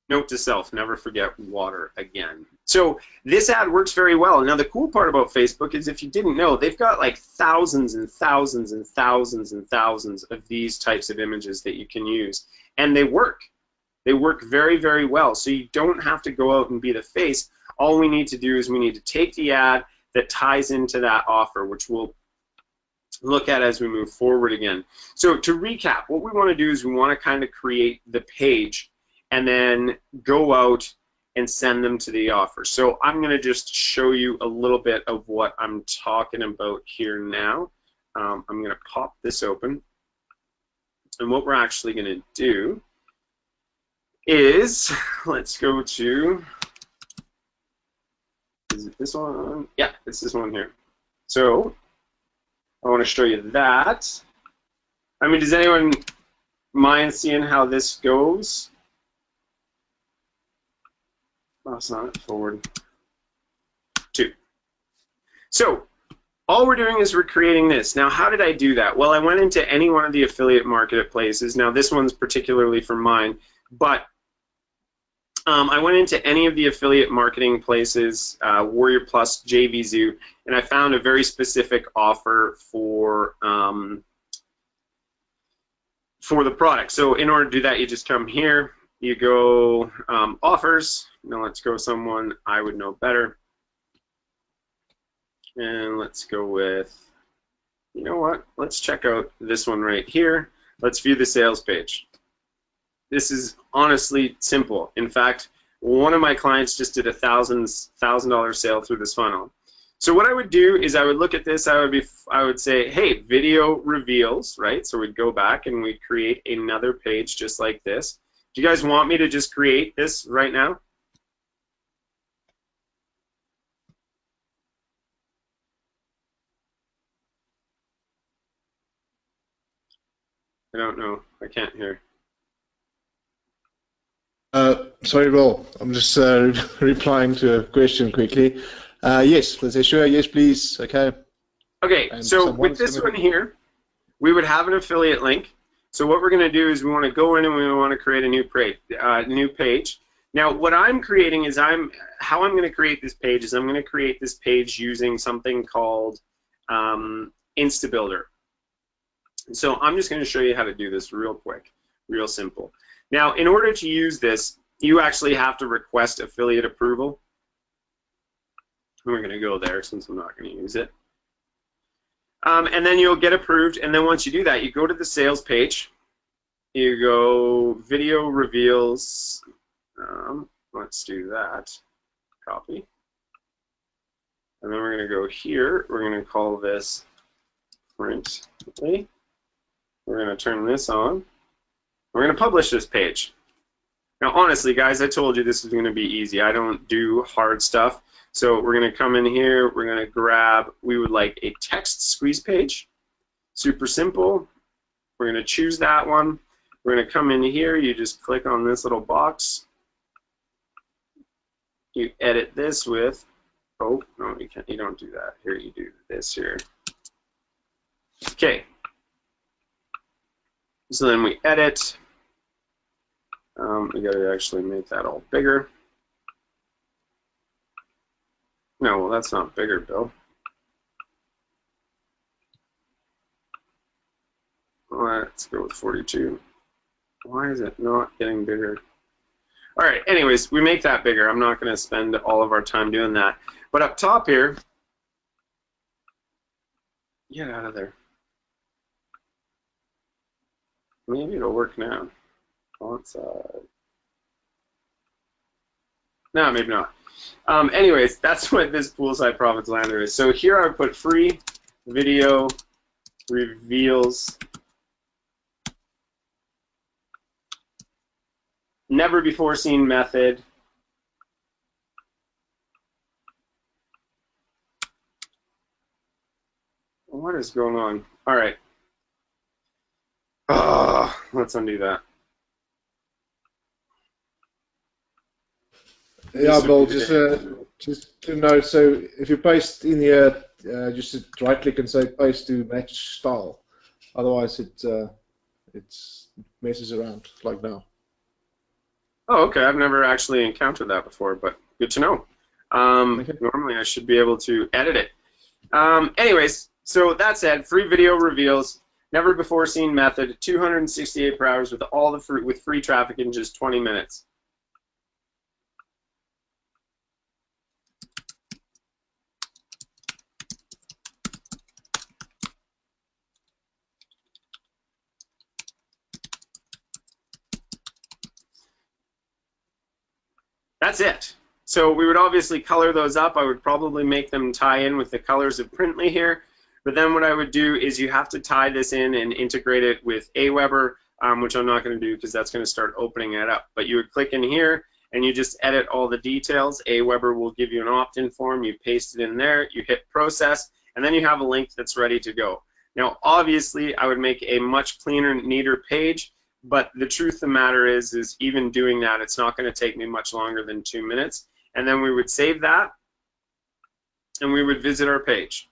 Note to self, never forget water again. So this ad works very well. Now the cool part about Facebook is, if you didn't know, they've got like thousands and thousands and thousands and thousands of these types of images that you can use. And they work. They work very, very well. So you don't have to go out and be the face. All we need to do is we need to take the ad that ties into that offer, which we'll look at as we move forward again. So to recap, what we want to do is we want to kind of create the page and then go out and send them to the offer. So I'm going to just show you a little bit of what I'm talking about here now. I'm going to pop this open. And what we're actually going to do is, let's go to, is it this one? Yeah, it's this one here. So I want to show you that. I mean, does anyone mind seeing how this goes? Oh, it's not forward. 2. So all we're doing is we're creating this. Now, how did I do that? Well, I went into any one of the affiliate marketplaces. Now, this one's particularly for mine, but I went into any of the affiliate marketing places, Warrior Plus, JVZoo, and I found a very specific offer for the product. So in order to do that, you just come here, you go offers. Now let's go someone I would know better. And let's go with, you know what, let's check out this one right here. Let's view the sales page. This is honestly simple. In fact, one of my clients just did a $1,000 sale through this funnel. So what I would do is I would look at this. I would say, hey, video reveals, right? So we'd go back and we'd create another page just like this. Do you guys want me to just create this right now? I don't know. I can't hear. Sorry, Bill. I'm just replying to a question quickly. Yes, let's say sure. Yes, please. Okay. Okay, And so with this one here, we would have an affiliate link. So what we're going to do is we want to go in and we want to create a new page. Now, what I'm creating is how I'm going to create this page is I'm going to create this page using something called InstaBuilder. So I'm just going to show you how to do this real quick, real simple. Now, in order to use this, you actually have to request affiliate approval. We're going to go there since I'm not going to use it. And then you'll get approved, and then once you do that, you go to the sales page. You go video reveals. Let's do that. Copy. And then we're going to go here. We're going to call this print. We're going to turn this on. We're going to publish this page. Now, honestly, guys, I told you this is going to be easy. I don't do hard stuff. So we're going to come in here. We're going to grab, we would like a text squeeze page. Super simple. We're going to choose that one. We're going to come in here. You just click on this little box. You edit this with, oh, no, you can't. You don't do that. Here, you do this here. Okay. So then we edit. We got to actually make that all bigger. No, well, that's not bigger, Bill. Let's go with 42. Why is it not getting bigger? All right, anyways, we make that bigger. I'm not going to spend all of our time doing that. But up top here, get out of there. Maybe it'll work now. Font size. No, maybe not. Anyways, that's what this poolside profits lander is. So here I would put free video reveals never before seen method. What is going on? All right. Let's undo that. Yeah, Bill, just to know, so if you paste in here, just right click and say paste to match style. Otherwise, it messes around like now. Oh, okay. I've never actually encountered that before, but good to know. Okay. Normally, I should be able to edit it. Anyways, so that said, free video reveals, never before seen method, 268 per hours with all the with free traffic in just 20 minutes. That's it. So we would obviously color those up. I would probably make them tie in with the colors of Printly here. But then what I would do is you have to tie this in and integrate it with Aweber, which I'm not going to do because that's going to start opening it up. But you would click in here and you just edit all the details. Aweber will give you an opt-in form. You paste it in there. You hit process, and then you have a link that's ready to go. Now, obviously, I would make a much cleaner, neater page. But the truth of the matter is even doing that, it's not going to take me much longer than 2 minutes. And then we would save that, and we would visit our page.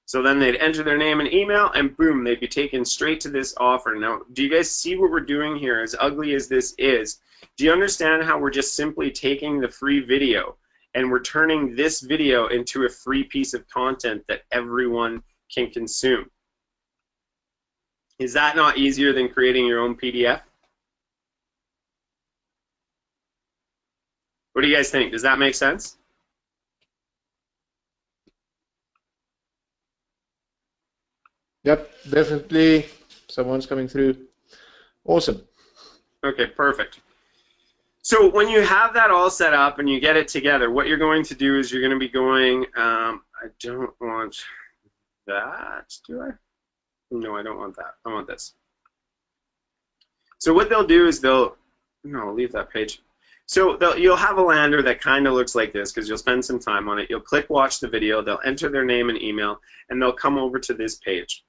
So then they'd enter their name and email, and boom, they'd be taken straight to this offer. Now, do you guys see what we're doing here, as ugly as this is? Do you understand how we're just simply taking the free video, and we're turning this video into a free piece of content that everyone can consume? Is that not easier than creating your own PDF? What do you guys think? Does that make sense? Yep, definitely someone's coming through. Awesome. Okay, perfect. So when you have that all set up and you get it together, what you're going to do is you're going to be going, I don't want that, do I? No, I don't want that. I want this. So what they'll do is no, leave that page. So you'll have a lander that kind of looks like this because you'll spend some time on it. You'll click watch the video, they'll enter their name and email, and they'll come over to this page.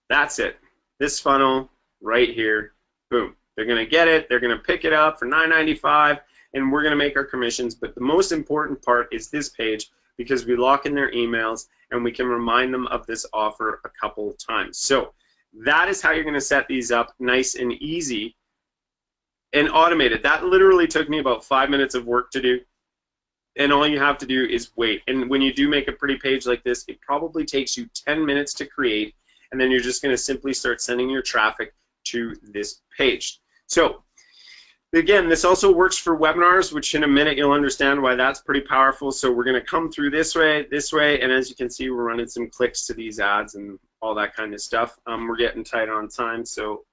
That's it. This funnel right here, boom. They're going to get it, they're going to pick it up for $9.95, and we're going to make our commissions. But the most important part is this page because we lock in their emails and we can remind them of this offer a couple of times. So that is how you're going to set these up nice and easy and automated. That literally took me about 5 minutes of work to do, and all you have to do is wait. And when you do make a pretty page like this, it probably takes you 10 minutes to create, and then you're just going to simply start sending your traffic to this page. So again, this also works for webinars, which in a minute you'll understand why that's pretty powerful. So we're going to come through this way, and as you can see, we're running some clicks to these ads and all that kind of stuff. We're getting tight on time, so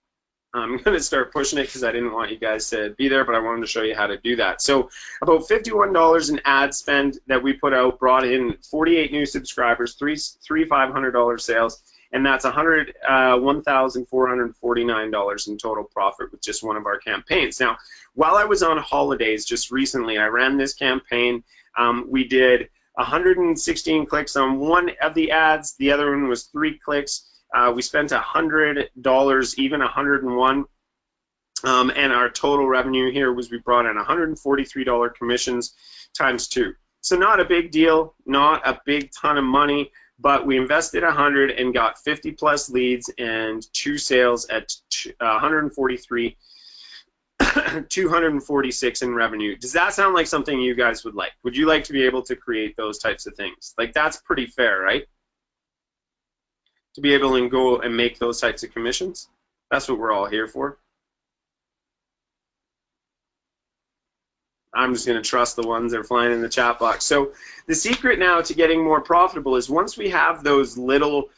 I'm going to start pushing it because I didn't want you guys to be there, but I wanted to show you how to do that. So about $51 in ad spend that we put out brought in 48 new subscribers, three $500 sales, and that's $1,449 in total profit with just one of our campaigns. Now, while I was on holidays just recently, I ran this campaign. We did 116 clicks on one of the ads. The other one was 3 clicks. We spent $100, even 101, and our total revenue here was we brought in $143 commissions times 2. So not a big deal, not a big ton of money, but we invested 100 and got 50 plus leads and 2 sales at 143, 246 in revenue. Does that sound like something you guys would like? Would you like to be able to create those types of things? Like, that's pretty fair, right? To be able to go and make those types of commissions. That's what we're all here for. I'm just going to trust the ones that are flying in the chat box. So the secret now to getting more profitable is once we have those little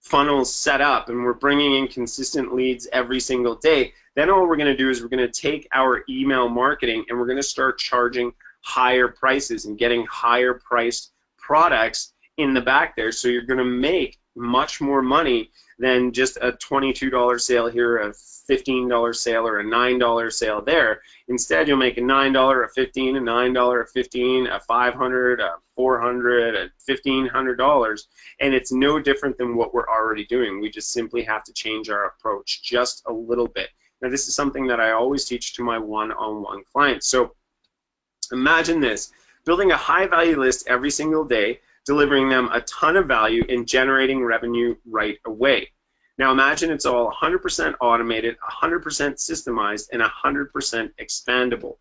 funnels set up and we're bringing in consistent leads every single day, then all we're going to do is we're going to take our email marketing and we're going to start charging higher prices and getting higher priced products in the back there. So you're going to make much more money than just a $22 sale here, a $15 sale, or a $9 sale there. Instead, you'll make a $9, a $15, a $9, a $15, a $500, a $400, a $1,500, and it's no different than what we're already doing. We just simply have to change our approach just a little bit. Now, this is something that I always teach to my one-on-one clients. So imagine this, building a high-value list every single day, delivering them a ton of value and generating revenue right away. Now imagine it's all 100% automated, 100% systemized, and 100% expandable.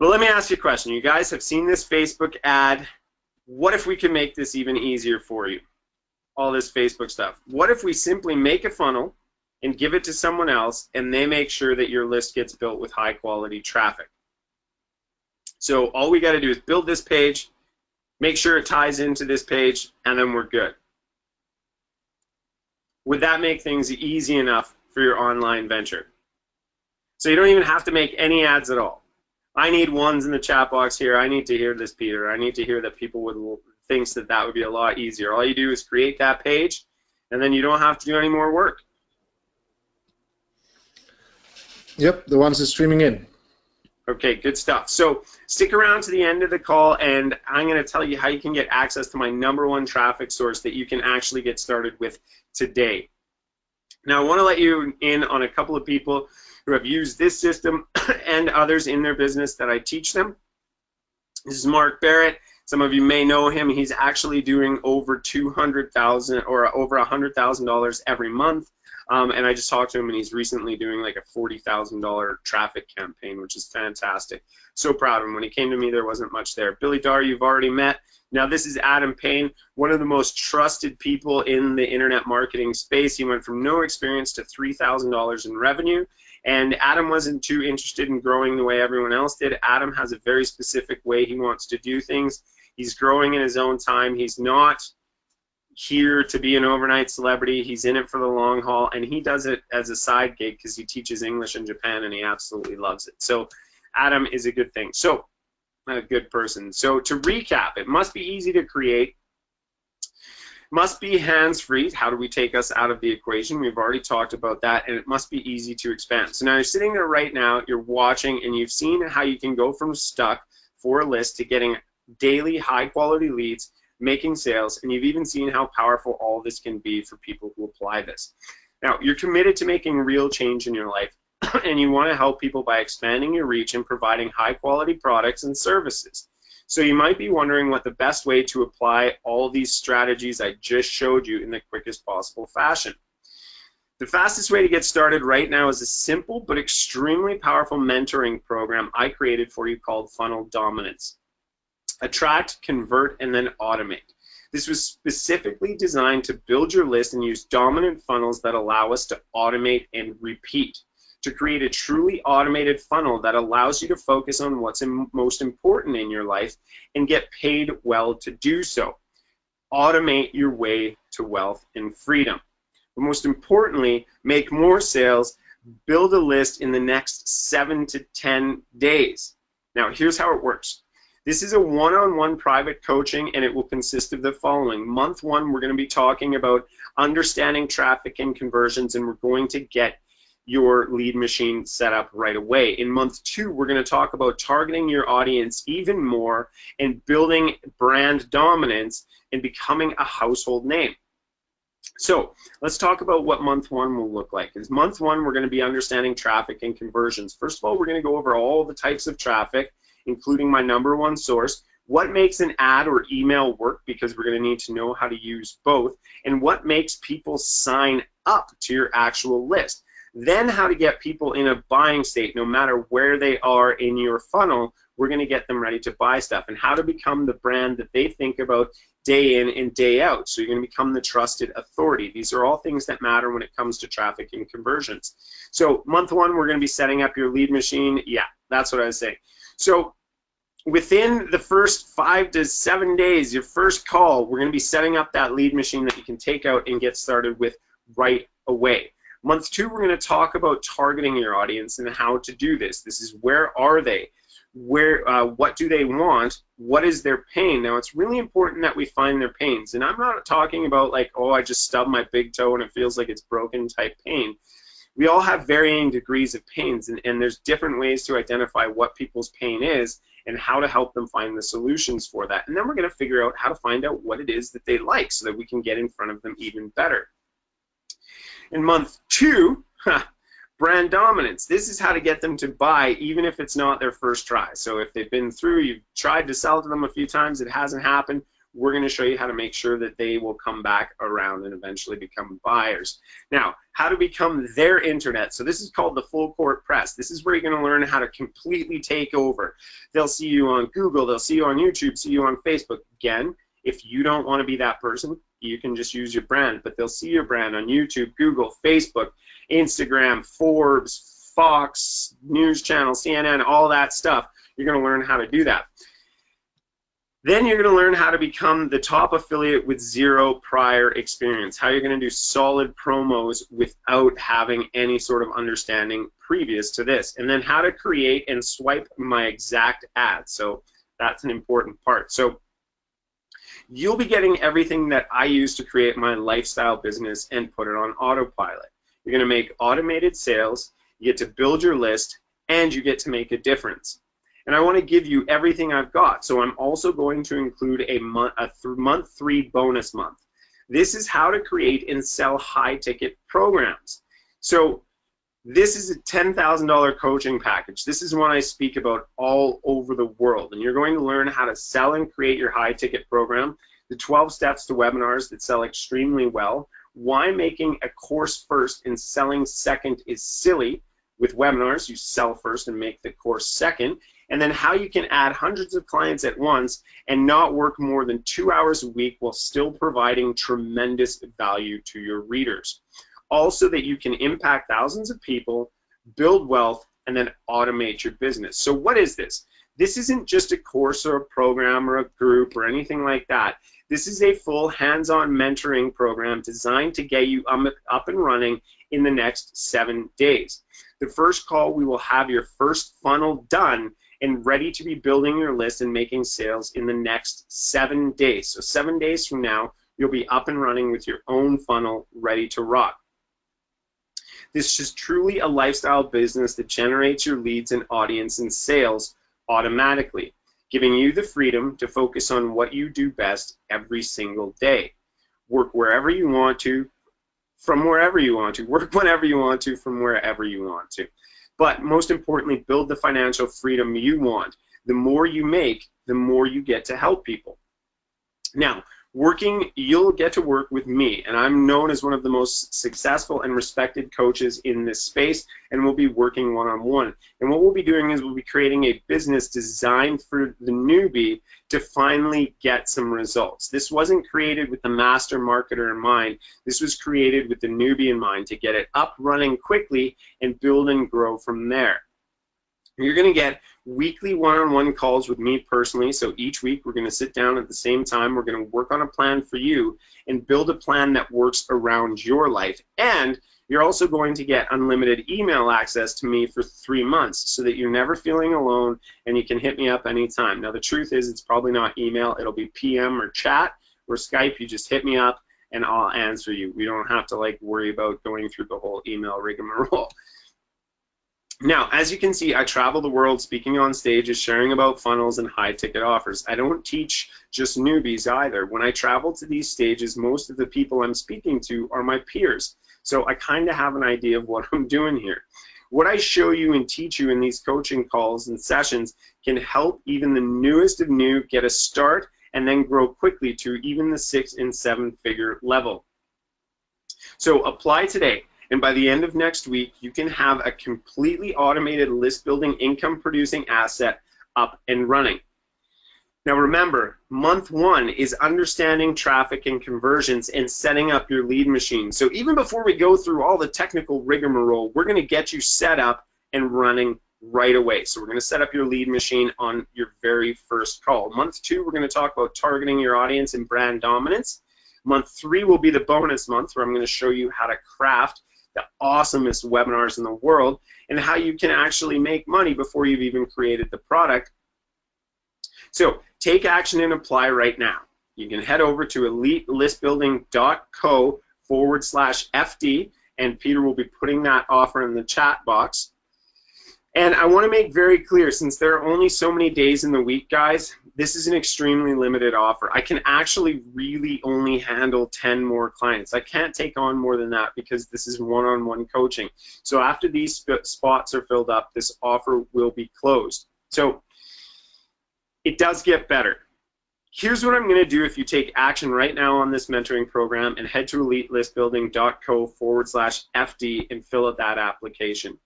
But let me ask you a question. You guys have seen this Facebook ad. What if we can make this even easier for you? All this Facebook stuff. What if we simply make a funnel and give it to someone else and they make sure that your list gets built with high quality traffic? So all we got to do is build this page, make sure it ties into this page, and then we're good. Would that make things easy enough for your online venture? So you don't even have to make any ads at all. I need ones in the chat box here. I need to hear this, Peter. I need to hear that people would think that would be a lot easier. All you do is create that page, and then you don't have to do any more work. Yep, the ones that are streaming in. Okay, good stuff. So stick around to the end of the call, and I'm going to tell you how you can get access to my #1 traffic source that you can actually get started with today. Now, I want to let you in on a couple of people who have used this system and others in their business that I teach them. This is Mark Barrett. Some of you may know him. He's actually doing over $200,000 or over $100,000 every month. And I just talked to him, and he's recently doing like a $40,000 traffic campaign, which is fantastic. So proud of him. When he came to me, there wasn't much there. Billy Dar, you've already met. Now, this is Adam Payne, one of the most trusted people in the internet marketing space. He went from no experience to $3,000 in revenue. And Adam wasn't too interested in growing the way everyone else did. Adam has a very specific way he wants to do things. He's growing in his own time. He's not here to be an overnight celebrity. He's in it for the long haul, and he does it as a side gig because he teaches English in Japan, and he absolutely loves it. So Adam is a good thing. So a good person. So to recap, it must be easy to create, must be hands-free. How do we take us out of the equation? We've already talked about that, and it must be easy to expand. So now you're sitting there right now, you're watching, and you've seen how you can go from stuck for a list to getting daily high-quality leads, making sales, and you've even seen how powerful all this can be for people who apply this. Now, you're committed to making real change in your life, and you want to help people by expanding your reach and providing high-quality products and services. So you might be wondering what the best way to apply all these strategies I just showed you in the quickest possible fashion. The fastest way to get started right now is a simple but extremely powerful mentoring program I created for you called Funnel Dominance. Attract, convert, and then automate. This was specifically designed to build your list and use dominant funnels that allow us to automate and repeat, to create a truly automated funnel that allows you to focus on what's most important in your life and get paid well to do so. Automate your way to wealth and freedom. But most importantly, make more sales, build a list in the next 7 to 10 days. Now, here's how it works. This is a one-on-one private coaching, and it will consist of the following. Month 1, we're going to be talking about understanding traffic and conversions, and we're going to get your lead machine set up right away. In month 2, we're going to talk about targeting your audience even more and building brand dominance and becoming a household name. So let's talk about what month 1 will look like. In month 1, we're going to be understanding traffic and conversions. First of all, we're going to go over all the types of traffic, including my #1 source, what makes an ad or email work, because we're going to need to know how to use both, and what makes people sign up to your actual list. Then how to get people in a buying state no matter where they are in your funnel. We're going to get them ready to buy stuff, and how to become the brand that they think about day in and day out. So you're going to become the trusted authority. These are all things that matter when it comes to traffic and conversions. So month 1, we're going to be setting up your lead machine. Yeah, that's what I was saying. So within the first 5 to 7 days, your first call, we're going to be setting up that lead machine that you can take out and get started with right away. Month 2, we're going to talk about targeting your audience and how to do this. This is where are they? What do they want? What is their pain? Now, it's really important that we find their pains. And I'm not talking about like, oh, I just stubbed my big toe and it feels like it's broken type pain. We all have varying degrees of pains, and there's different ways to identify what people's pain is and how to help them find the solutions for that. And then we're going to figure out how to find out what it is that they like so that we can get in front of them even better. In month 2, brand dominance. This is how to get them to buy even if it's not their first try. So if they've been through, you've tried to sell to them a few times, it hasn't happened, we're going to show you how to make sure that they will come back around and eventually become buyers. Now, how to become their internet. So this is called the full court press. This is where you're going to learn how to completely take over. They'll see you on Google, they'll see you on YouTube, see you on Facebook. Again, if you don't want to be that person, you can just use your brand, but they'll see your brand on YouTube, Google, Facebook, Instagram, Forbes, Fox, News Channel, CNN, all that stuff. You're going to learn how to do that. Then you're going to learn how to become the top affiliate with zero prior experience, how you're going to do solid promos without having any sort of understanding previous to this, and then how to create and swipe my exact ads. So that's an important part. So you'll be getting everything that I use to create my lifestyle business and put it on autopilot. You're going to make automated sales, you get to build your list, and you get to make a difference. And I want to give you everything I've got. So I'm also going to include a month 3 bonus month. This is how to create and sell high-ticket programs. So this is a $10,000 coaching package. This is one I speak about all over the world. And you're going to learn how to sell and create your high-ticket program, the 12 steps to webinars that sell extremely well, why making a course first and selling second is silly. With webinars, you sell first and make the course second. And then how you can add hundreds of clients at once and not work more than 2 hours a week while still providing tremendous value to your readers. Also that you can impact thousands of people, build wealth, and then automate your business. So what is this? This isn't just a course or a program or a group or anything like that. This is a full hands-on mentoring program designed to get you up and running in the next 7 days. The first call, we will have your first funnel done and ready to be building your list and making sales in the next 7 days. So 7 days from now, you'll be up and running with your own funnel ready to rock. This is truly a lifestyle business that generates your leads and audience and sales automatically, giving you the freedom to focus on what you do best every single day. Work wherever you want to, from wherever you want to. Work whenever you want to, from wherever you want to. But most importantly, build the financial freedom you want. The more you make, the more you get to help people. Now, you'll get to work with me, and I'm known as one of the most successful and respected coaches in this space, and we'll be working one-on-one. And what we'll be doing is we'll be creating a business designed for the newbie to finally get some results. This wasn't created with the master marketer in mind. This was created with the newbie in mind to get it up running quickly and build and grow from there. You're going to get weekly one-on-one calls with me personally. So each week we're going to sit down at the same time. We're going to work on a plan for you and build a plan that works around your life. And you're also going to get unlimited email access to me for 3 months so that you're never feeling alone and you can hit me up anytime. Now the truth is it's probably not email. It'll be PM or chat or Skype. You just hit me up and I'll answer you. We don't have to worry about going through the whole email rigmarole. Now, as you can see, I travel the world speaking on stages, sharing about funnels and high-ticket offers. I don't teach just newbies either. When I travel to these stages, most of the people I'm speaking to are my peers. So I kind of have an idea of what I'm doing here. What I show you and teach you in these coaching calls and sessions can help even the newest of new get a start and then grow quickly to even the 6- and 7-figure level. So apply today. And by the end of next week, you can have a completely automated list-building, income-producing asset up and running. Now remember, month 1 is understanding traffic and conversions and setting up your lead machine. So even before we go through all the technical rigmarole, we're going to get you set up and running right away. So we're going to set up your lead machine on your very first call. Month 2, we're going to talk about targeting your audience and brand dominance. Month 3 will be the bonus month where I'm going to show you how to craft the awesomest webinars in the world and how you can actually make money before you've even created the product. So take action and apply right now. You can head over to elitelistbuilding.co/FD and Peter will be putting that offer in the chat box. And I want to make very clear, since there are only so many days in the week, guys, this is an extremely limited offer. I can actually really only handle 10 more clients. I can't take on more than that because this is one-on-one coaching. So after these spots are filled up, this offer will be closed. So it does get better. Here's what I'm going to do if you take action right now on this mentoring program and head to elitelistbuilding.co/FD and fill out that application.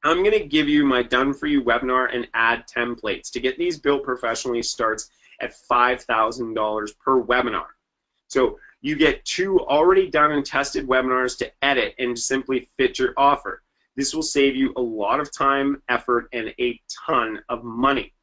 I'm going to give you my done-for-you webinar and ad templates. To get these built professionally starts at $5,000 per webinar. So you get 2 already done and tested webinars to edit and simply fit your offer. This will save you a lot of time, effort, and a ton of money.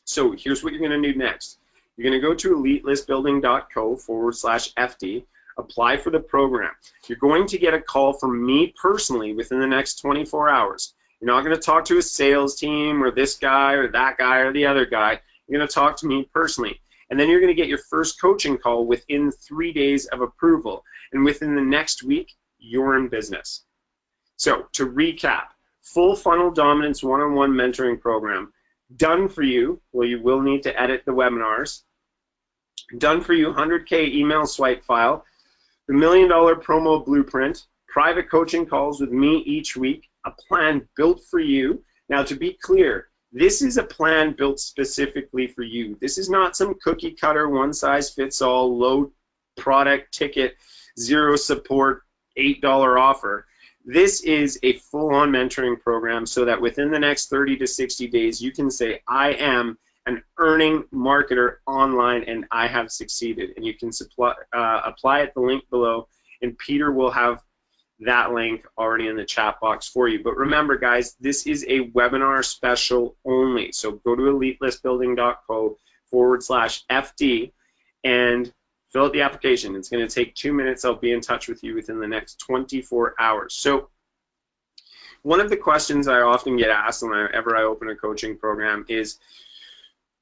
So here's what you're going to do next. You're going to go to elitelistbuilding.co/FD. Apply for the program. You're going to get a call from me personally within the next 24 hours. You're not going to talk to a sales team or this guy or that guy or the other guy. You're going to talk to me personally. And then you're going to get your first coaching call within 3 days of approval. And within the next week, you're in business. So to recap, full funnel dominance one-on-one mentoring program. Done for you. Well, you will need to edit the webinars. Done for you 100K email swipe file. The $1 Million Promo Blueprint, private coaching calls with me each week, a plan built for you. Now, to be clear, this is a plan built specifically for you. This is not some cookie cutter, one-size-fits-all, low product ticket, zero support, $8 offer. This is a full-on mentoring program so that within the next 30 to 60 days, you can say, I am an earning marketer online and I have succeeded. And you can apply at the link below and Peter will have that link already in the chat box for you. But remember guys, this is a webinar special only. So go to elitelistbuilding.co/FD and fill out the application. It's going to take 2 minutes. I'll be in touch with you within the next 24 hours. So one of the questions I often get asked whenever I open a coaching program is,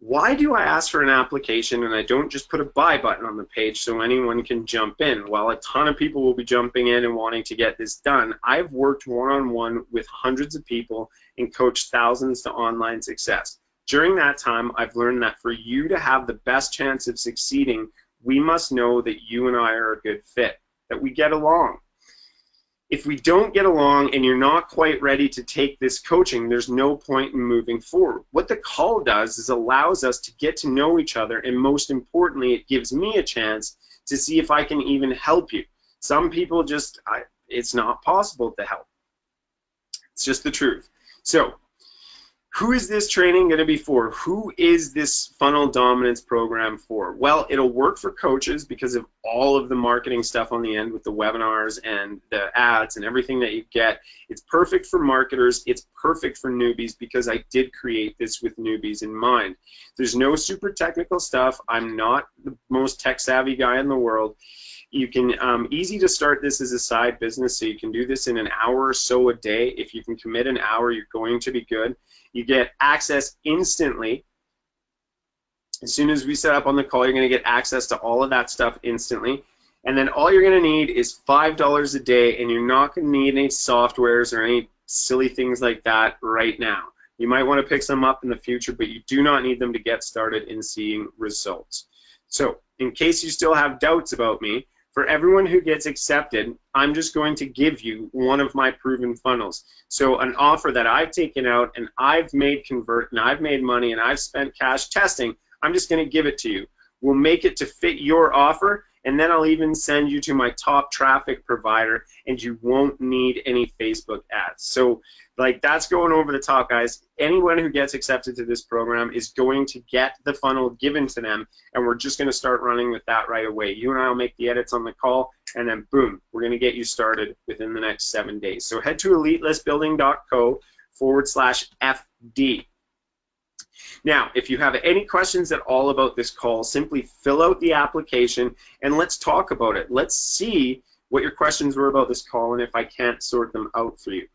why do I ask for an application and I don't just put a buy button on the page so anyone can jump in? Well, a ton of people will be jumping in and wanting to get this done. I've worked one-on-one with hundreds of people and coached thousands to online success. During that time, I've learned that for you to have the best chance of succeeding, we must know that you and I are a good fit, that we get along. If we don't get along and you're not quite ready to take this coaching, there's no point in moving forward. What the call does is allows us to get to know each other, and most importantly, it gives me a chance to see if I can even help you. Some people just, it's not possible to help. It's just the truth. So, who is this training going to be for? Who is this funnel dominance program for? Well, it'll work for coaches because of all of the marketing stuff on the end with the webinars and the ads and everything that you get. It's perfect for marketers. It's perfect for newbies because I did create this with newbies in mind. There's no super technical stuff. I'm not the most tech savvy guy in the world. You can easy to start this as a side business, so you can do this in an hour or so a day. If you can commit an hour, you're going to be good. You get access instantly. As soon as we set up on the call, you're going to get access to all of that stuff instantly. And then all you're going to need is $5 a day, and you're not going to need any softwares or any silly things like that right now. You might want to pick some up in the future, but you do not need them to get started in seeing results. So, in case you still have doubts about me, for everyone who gets accepted, I'm just going to give you one of my proven funnels. So an offer that I've taken out and I've made convert and I've made money and I've spent cash testing, I'm just going to give it to you. We'll make it to fit your offer, and then I'll even send you to my top traffic provider, and you won't need any Facebook ads. So, like, that's going over the top, guys. Anyone who gets accepted to this program is going to get the funnel given to them, and we're just going to start running with that right away. You and I will make the edits on the call, and then boom, we're going to get you started within the next 7 days. So head to elitelistbuilding.co/FD. Now, if you have any questions at all about this call, simply fill out the application and let's talk about it. Let's see what your questions were about this call and if I can't sort them out for you.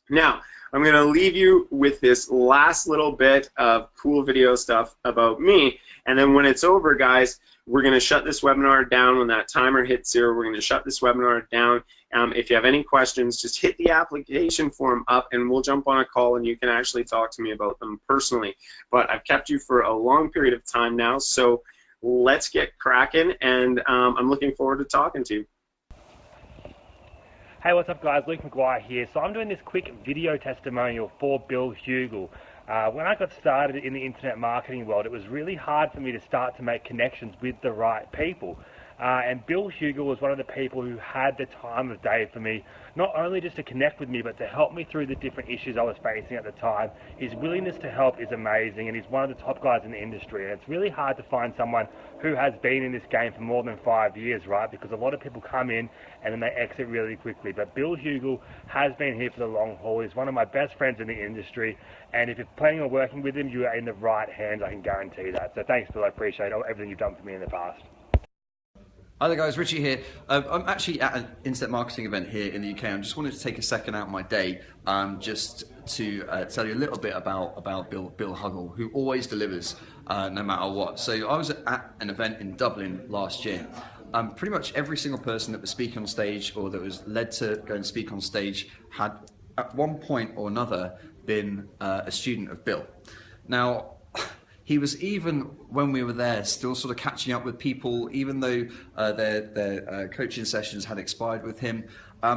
Now, I'm going to leave you with this last little bit of cool video stuff about me, and then when it's over, guys, we're going to shut this webinar down. When that timer hits 0, we're going to shut this webinar down. If you have any questions, just hit the application form up and we'll jump on a call and you can actually talk to me about them personally. But I've kept you for a long period of time now, so let's get cracking, and I'm looking forward to talking to you. Hey, what's up guys, Luke McGuire here. So I'm doing this quick video testimonial for Bill Hugel. When I got started in the internet marketing world, it was really hard for me to start to make connections with the right people. And Bill Hugel was one of the people who had the time of day for me, not only just to connect with me, but to help me through the different issues I was facing at the time. His willingness to help is amazing, and he's one of the top guys in the industry. And it's really hard to find someone who has been in this game for more than 5 years, right? Because a lot of people come in and then they exit really quickly. But Bill Hugel has been here for the long haul. He's one of my best friends in the industry, and if you're planning on working with him, you are in the right hands, I can guarantee that. So thanks, Bill. I appreciate everything you've done for me in the past. Hi there guys, Richie here. I'm actually at an internet marketing event here in the UK. I just wanted to take a second out of my day just to tell you a little bit about Bill Hugel, who always delivers no matter what. So I was at an event in Dublin last year. Pretty much every single person that was speaking on stage or that was led to go and speak on stage had at one point or another been a student of Bill. Now, he was, even when we were there, still sort of catching up with people, even though their coaching sessions had expired with him.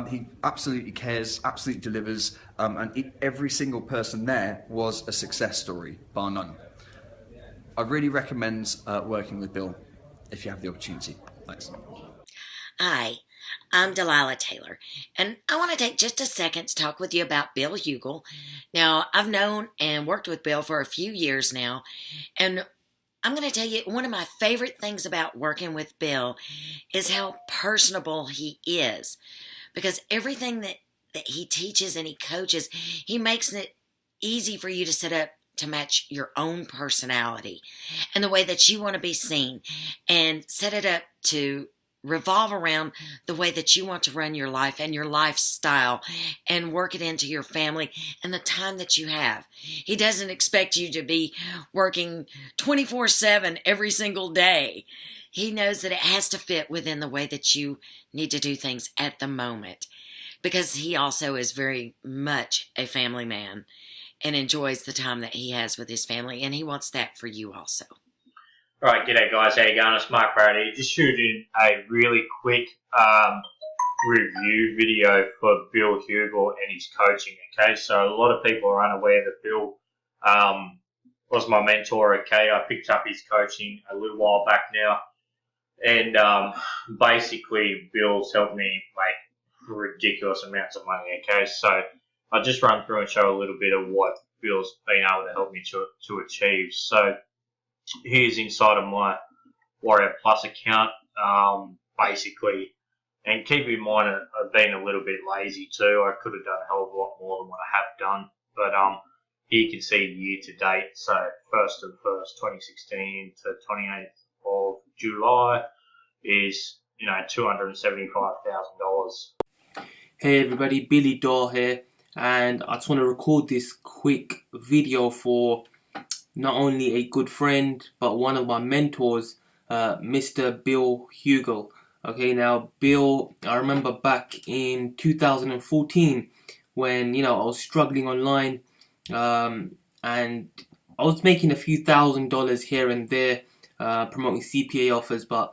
He absolutely cares, absolutely delivers, and every single person there was a success story, bar none. I really recommend working with Bill if you have the opportunity. Thanks. Hi, I'm Delilah Taylor, and I want to take just a second to talk with you about Bill Hugel. Now, I've known and worked with Bill for a few years now, and I'm going to tell you one of my favorite things about working with Bill is how personable he is, because everything that he teaches and he coaches, he makes it easy for you to set up to match your own personality and the way that you want to be seen, and set it up to revolve around the way that you want to run your life and your lifestyle, and work it into your family and the time that you have. He doesn't expect you to be working 24/7 every single day. He knows that it has to fit within the way that you need to do things at the moment, because he also is very much a family man and enjoys the time that he has with his family, and he wants that for you also. Right, g'day guys, how you going? It's Mark Brady. Just shooting a really quick review video for Bill Hugel and his coaching, okay? So a lot of people are unaware that Bill was my mentor, okay? I picked up his coaching a little while back now, and basically Bill's helped me make ridiculous amounts of money, okay? So I'll just run through and show a little bit of what Bill's been able to help me to achieve. So here's inside of my Warrior Plus account, basically, and keep in mind I've been a little bit lazy too. I could have done a hell of a lot more than what I have done, but here you can see year to date. So 1st of 1st 2016 to 28th of July is $275,000. Hey everybody, Billy Daw here, and I just want to record this quick video for not only a good friend but one of my mentors, Mr. Bill Hugel. Okay, now Bill, I remember back in 2014 when I was struggling online, and I was making a few $1,000s here and there, promoting CPA offers, but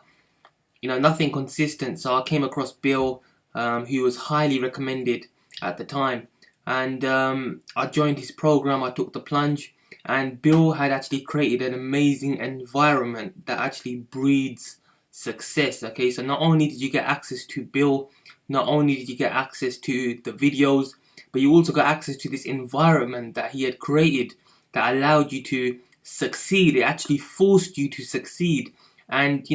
nothing consistent. So I came across Bill, who was highly recommended at the time, and I joined his program. I took the plunge. And Bill had actually created an amazing environment that actually breeds success. Okay, so not only did you get access to Bill, not only did you get access to the videos, but you also got access to this environment that he had created that allowed you to succeed. It actually forced you to succeed. And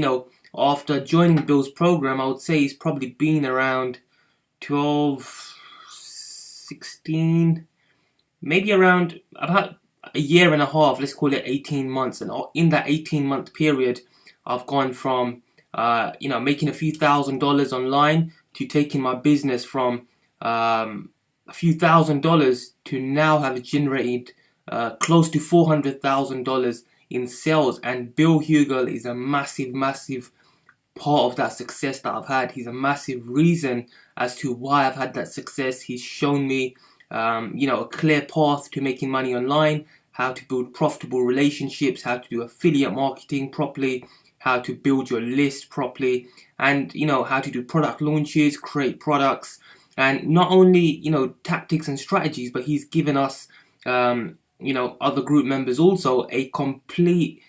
after joining Bill's program, I would say he's probably been around 12, 16, maybe around about a year and a half, let's call it 18 months. And in that 18-month period, I've gone from making a few $1,000s online to taking my business from a few $1,000s to now have generated close to $400,000 in sales. And Bill Hugel is a massive part of that success that I've had. He's a massive reason as to why I've had that success. He's shown me a clear path to making money online, how to build profitable relationships, how to do affiliate marketing properly, how to build your list properly, and how to do product launches, create products, and not only tactics and strategies, but he's given us other group members also a complete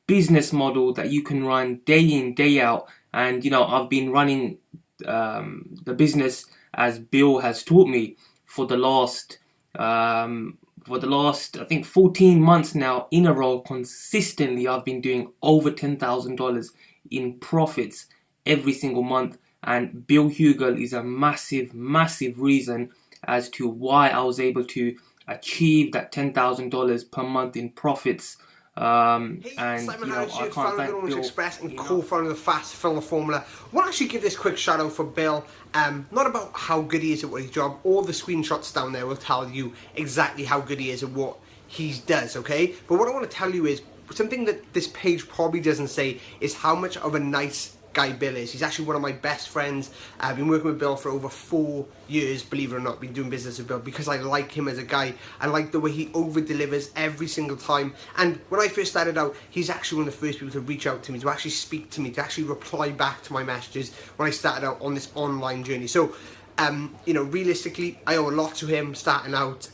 business model that you can run day in, day out. And I've been running the business as Bill has taught me for the last I think 14 months now in a row. Consistently I've been doing over $10,000 in profits every single month, and Bill Hugel is a massive reason as to why I was able to achieve that $10,000 per month in profits. And Simon I can't thank Bill Express and co-founder of the Fast Filler Formula. I want to actually give this quick shout out for Bill. Not about how good he is at what his job. All the screenshots down there will tell you exactly how good he is at what he does, okay? But what I want to tell you is something that this page probably doesn't say is how much of a nice guy Bill is. He's actually one of my best friends. I've been working with Bill for over 4 years, believe it or not, been doing business with Bill because I like him as a guy. I like the way he over-delivers every single time. And when I first started out, he's actually one of the first people to reach out to me, to actually speak to me, to actually reply back to my messages when I started out on this online journey. So, realistically, I owe a lot to him starting out.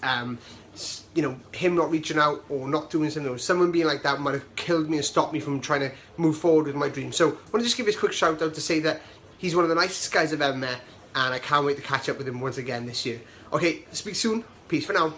Him not reaching out or not doing something, or someone being like that might have killed me and stopped me from trying to move forward with my dream. So I want to just give this quick shout out to say that he's one of the nicest guys I've ever met, and I can't wait to catch up with him once again this year. Okay, speak soon. Peace for now.